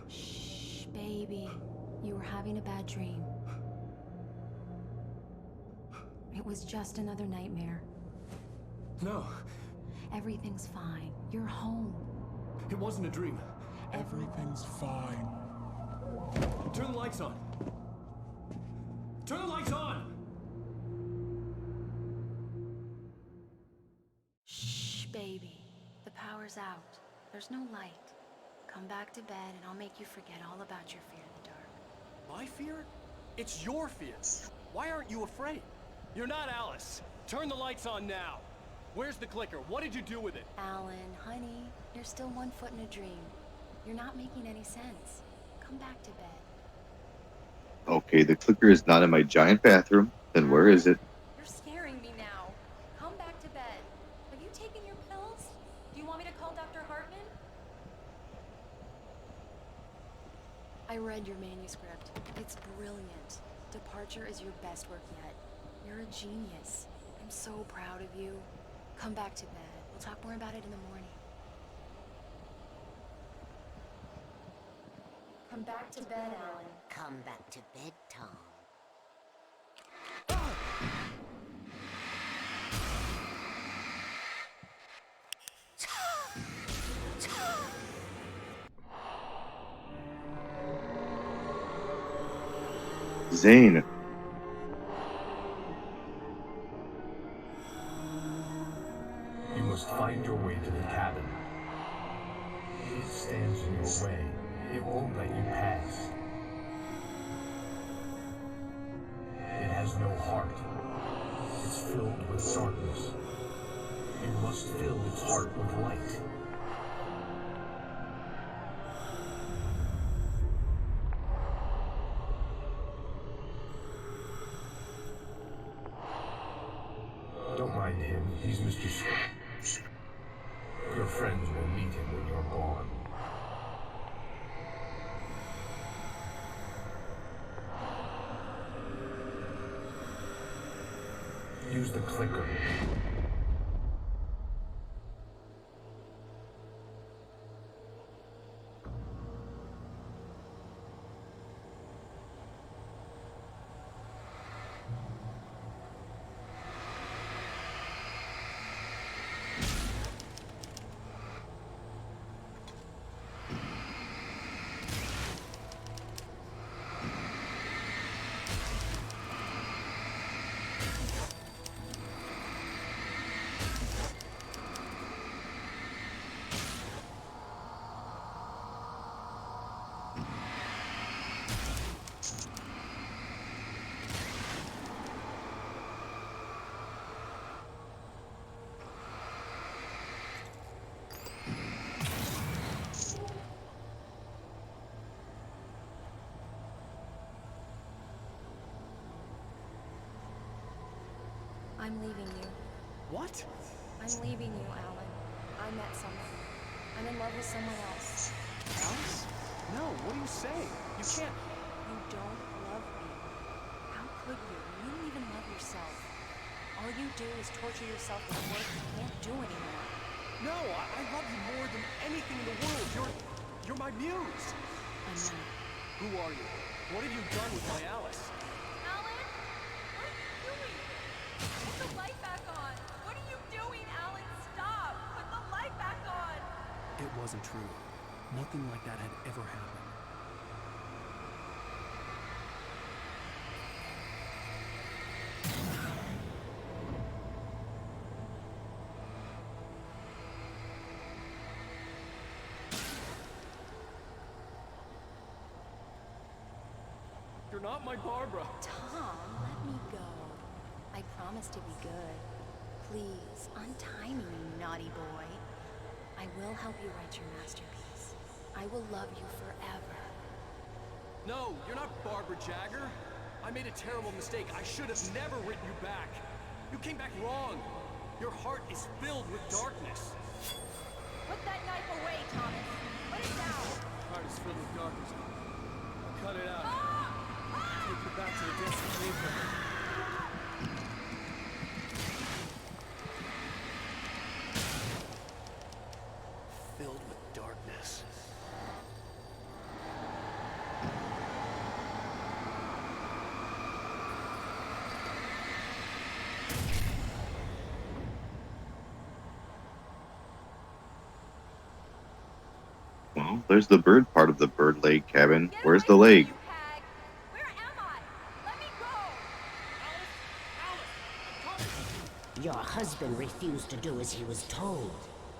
Shh, baby. You were having a bad dream. It was just another nightmare. No, Everything's fine. You're home. it wasn't a dream. Everything's fine. Turn the lights on. Turn the lights on! Shh, baby. The power's out. There's no light. Come back to bed and I'll make you forget all about your fear in the dark. My fear? It's your fear. Why aren't you afraid? You're not Alice. Turn the lights on now. Where's the clicker? What did you do with it? Alan, honey, you're still 1 foot in a dream. You're not making any sense. Come back to bed. Okay, the clicker is not in my giant bathroom. Then where is it? You're scaring me now. Come back to bed. Have you taken your pills? Do you want me to call Dr. Hartman? I read your manuscript. It's brilliant. Departure is your best work yet. You're a genius. I'm so proud of you. Come back to bed. We'll talk more about it in the morning. Come back to bed, Alan. Come back to bed, Tom. Zane. You must find your way to the cabin. It stands in your way. It won't let you pass. It has no heart. It's filled with darkness. You must fill its heart with light. Don't mind him. He's Mr. Scott. Your friends will meet him when you're gone. Use the clicker. I'm leaving you. What? I'm leaving you, Alan. I met someone. I'm in love with someone else. Alice? No, what are you saying? You can't. You don't love me. How could you? You don't even love yourself. All you do is torture yourself with work you can't do anymore. No, I love you more than anything in the world. You're my muse. I'm not. Who are you? What have you done with my Alice? Alan? What are you doing? Put the light back on. What are you doing, Alan? Stop. Put the light back on. wasn't true. Nothing like that had ever happened. You're not my Barbara. Tom, let me go. I promise to be good. Please, untie me, you naughty boy. I will help you write your masterpiece. I will love you forever. No, you're not Barbara Jagger. I made a terrible mistake. I should have never written you back. You came back wrong. Your heart is filled with darkness. Put that knife away, Thomas. Put it down. Heart is filled with darkness. Cut it out. Take you back to the desert caveman. Filled with darkness. Well, there's the bird part of the bird leg cabin. Where's the leg? Where am I? Let me go! Your husband refused to do as he was told.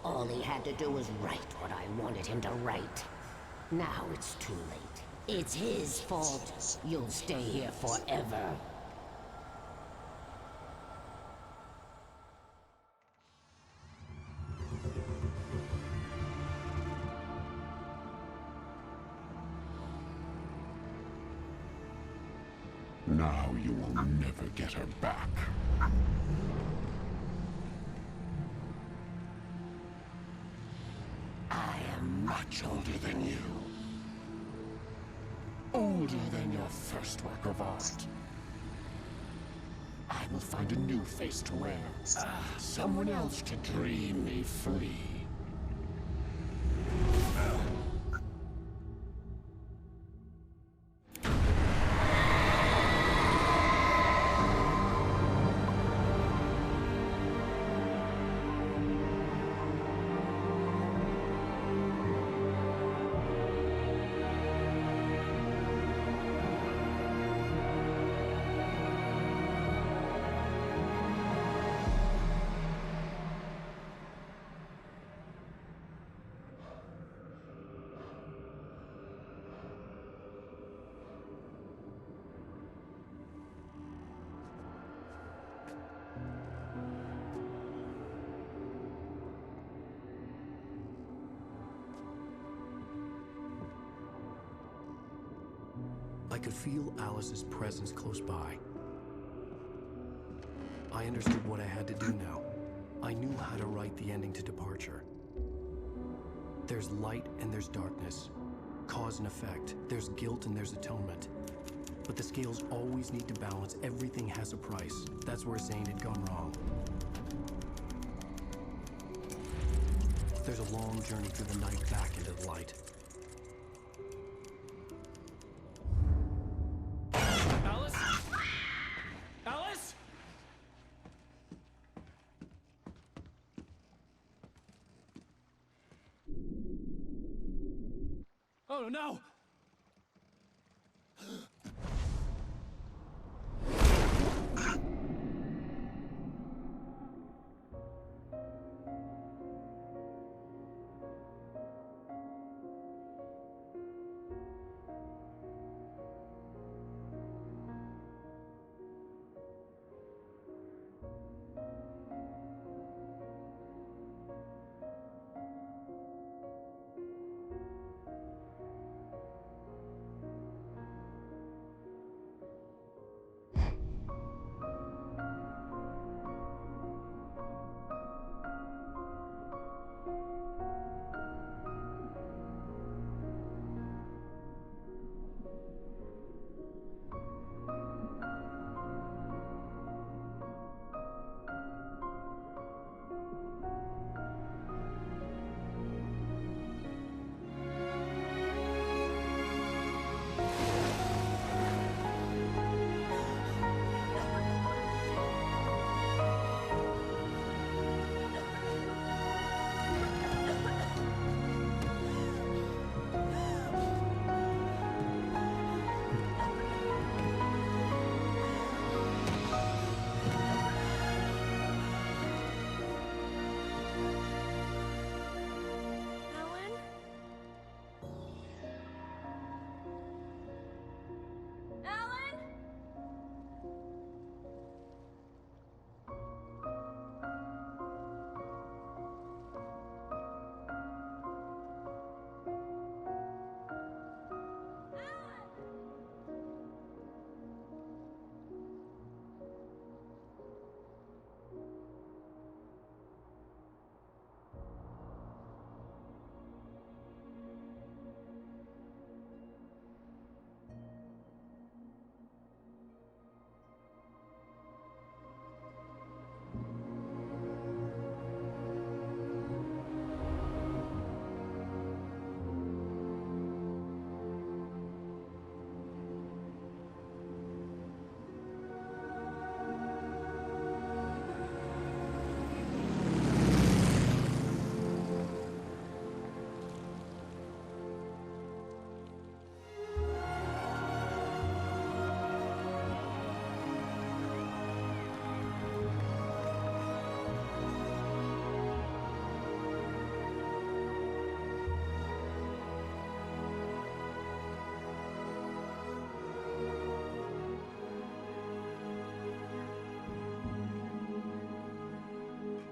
All he had to do was write what I wanted him to write. Now it's too late. It's his fault. You'll stay here forever. Now you will never get her back. I am much older than you. Older than your first work of art. I will find a new face to wear. Someone else to dream me free. I could feel Alice's presence close by. I understood what I had to do now. I knew how to write the ending to Departure. There's light and there's darkness. Cause and effect. There's guilt and there's atonement. But the scales always need to balance. Everything has a price. That's where Zane had gone wrong. There's a long journey through the night back into the light. Alice? Alice? Oh no!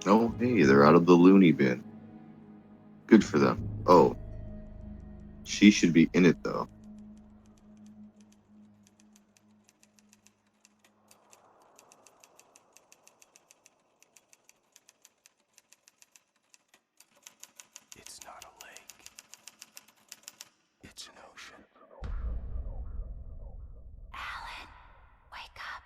Oh, hey, they're out of the loony bin. Good for them. Oh, she should be in it though. It's not a lake. It's an ocean. Alan, wake up.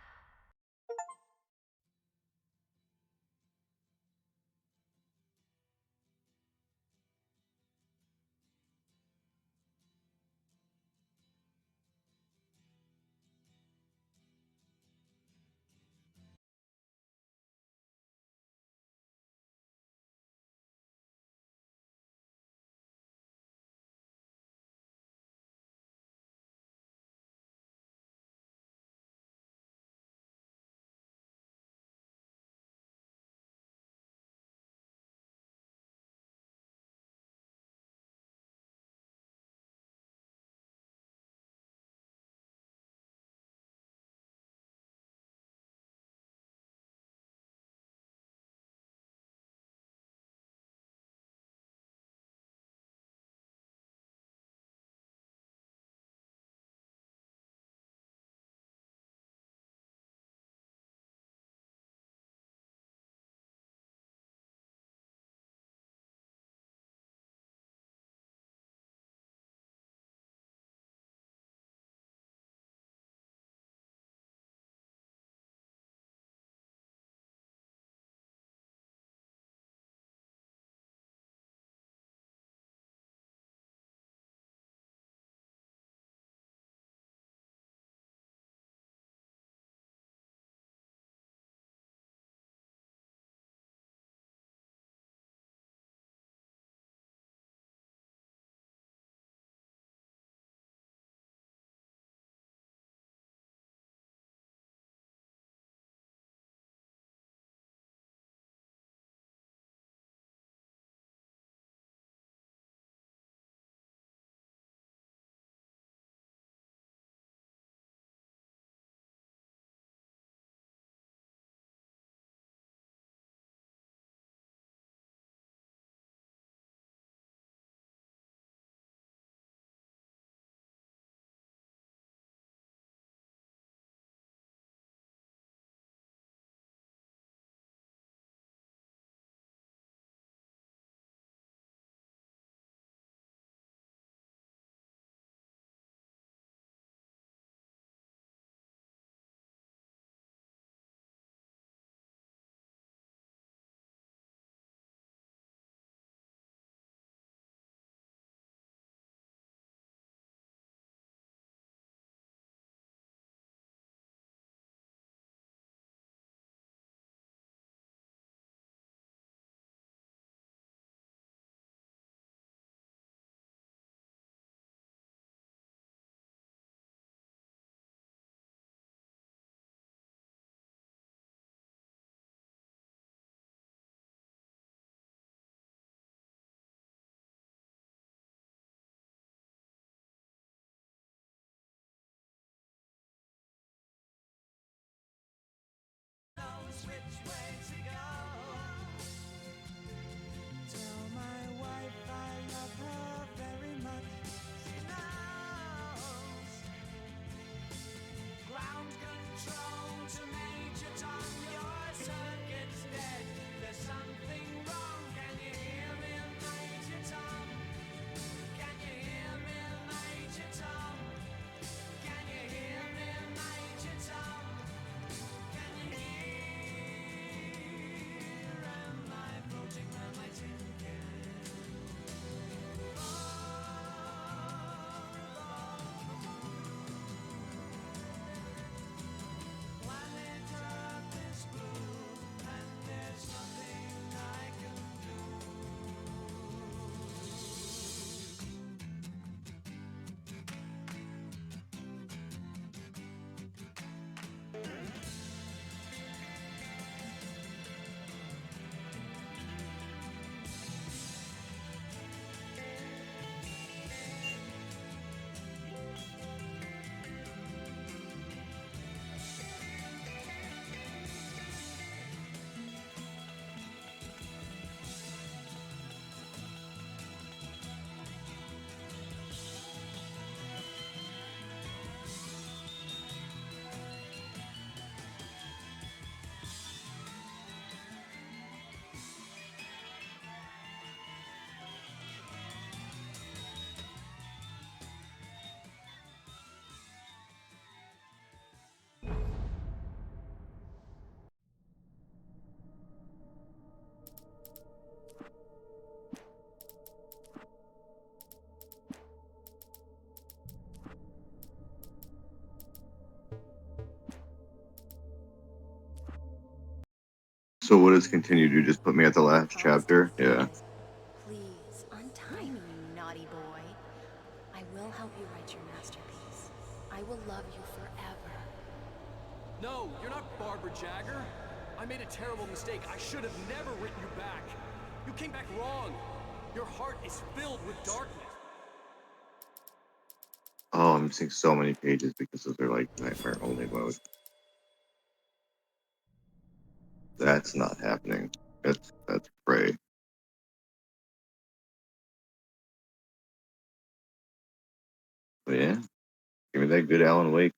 So what does continue to just put me at the last chapter? Yeah. Please, untie Hi, me. naughty boy. I will help you write your masterpiece. I will love you forever. No, you're not Barbara Jagger. I made a terrible mistake. I should have never written you back. You came back wrong. Your heart is filled with darkness. Oh, I'm missing so many pages because those are like nightmare only mode. That's not happening. That's Prey. But yeah, give me that good Alan Wake.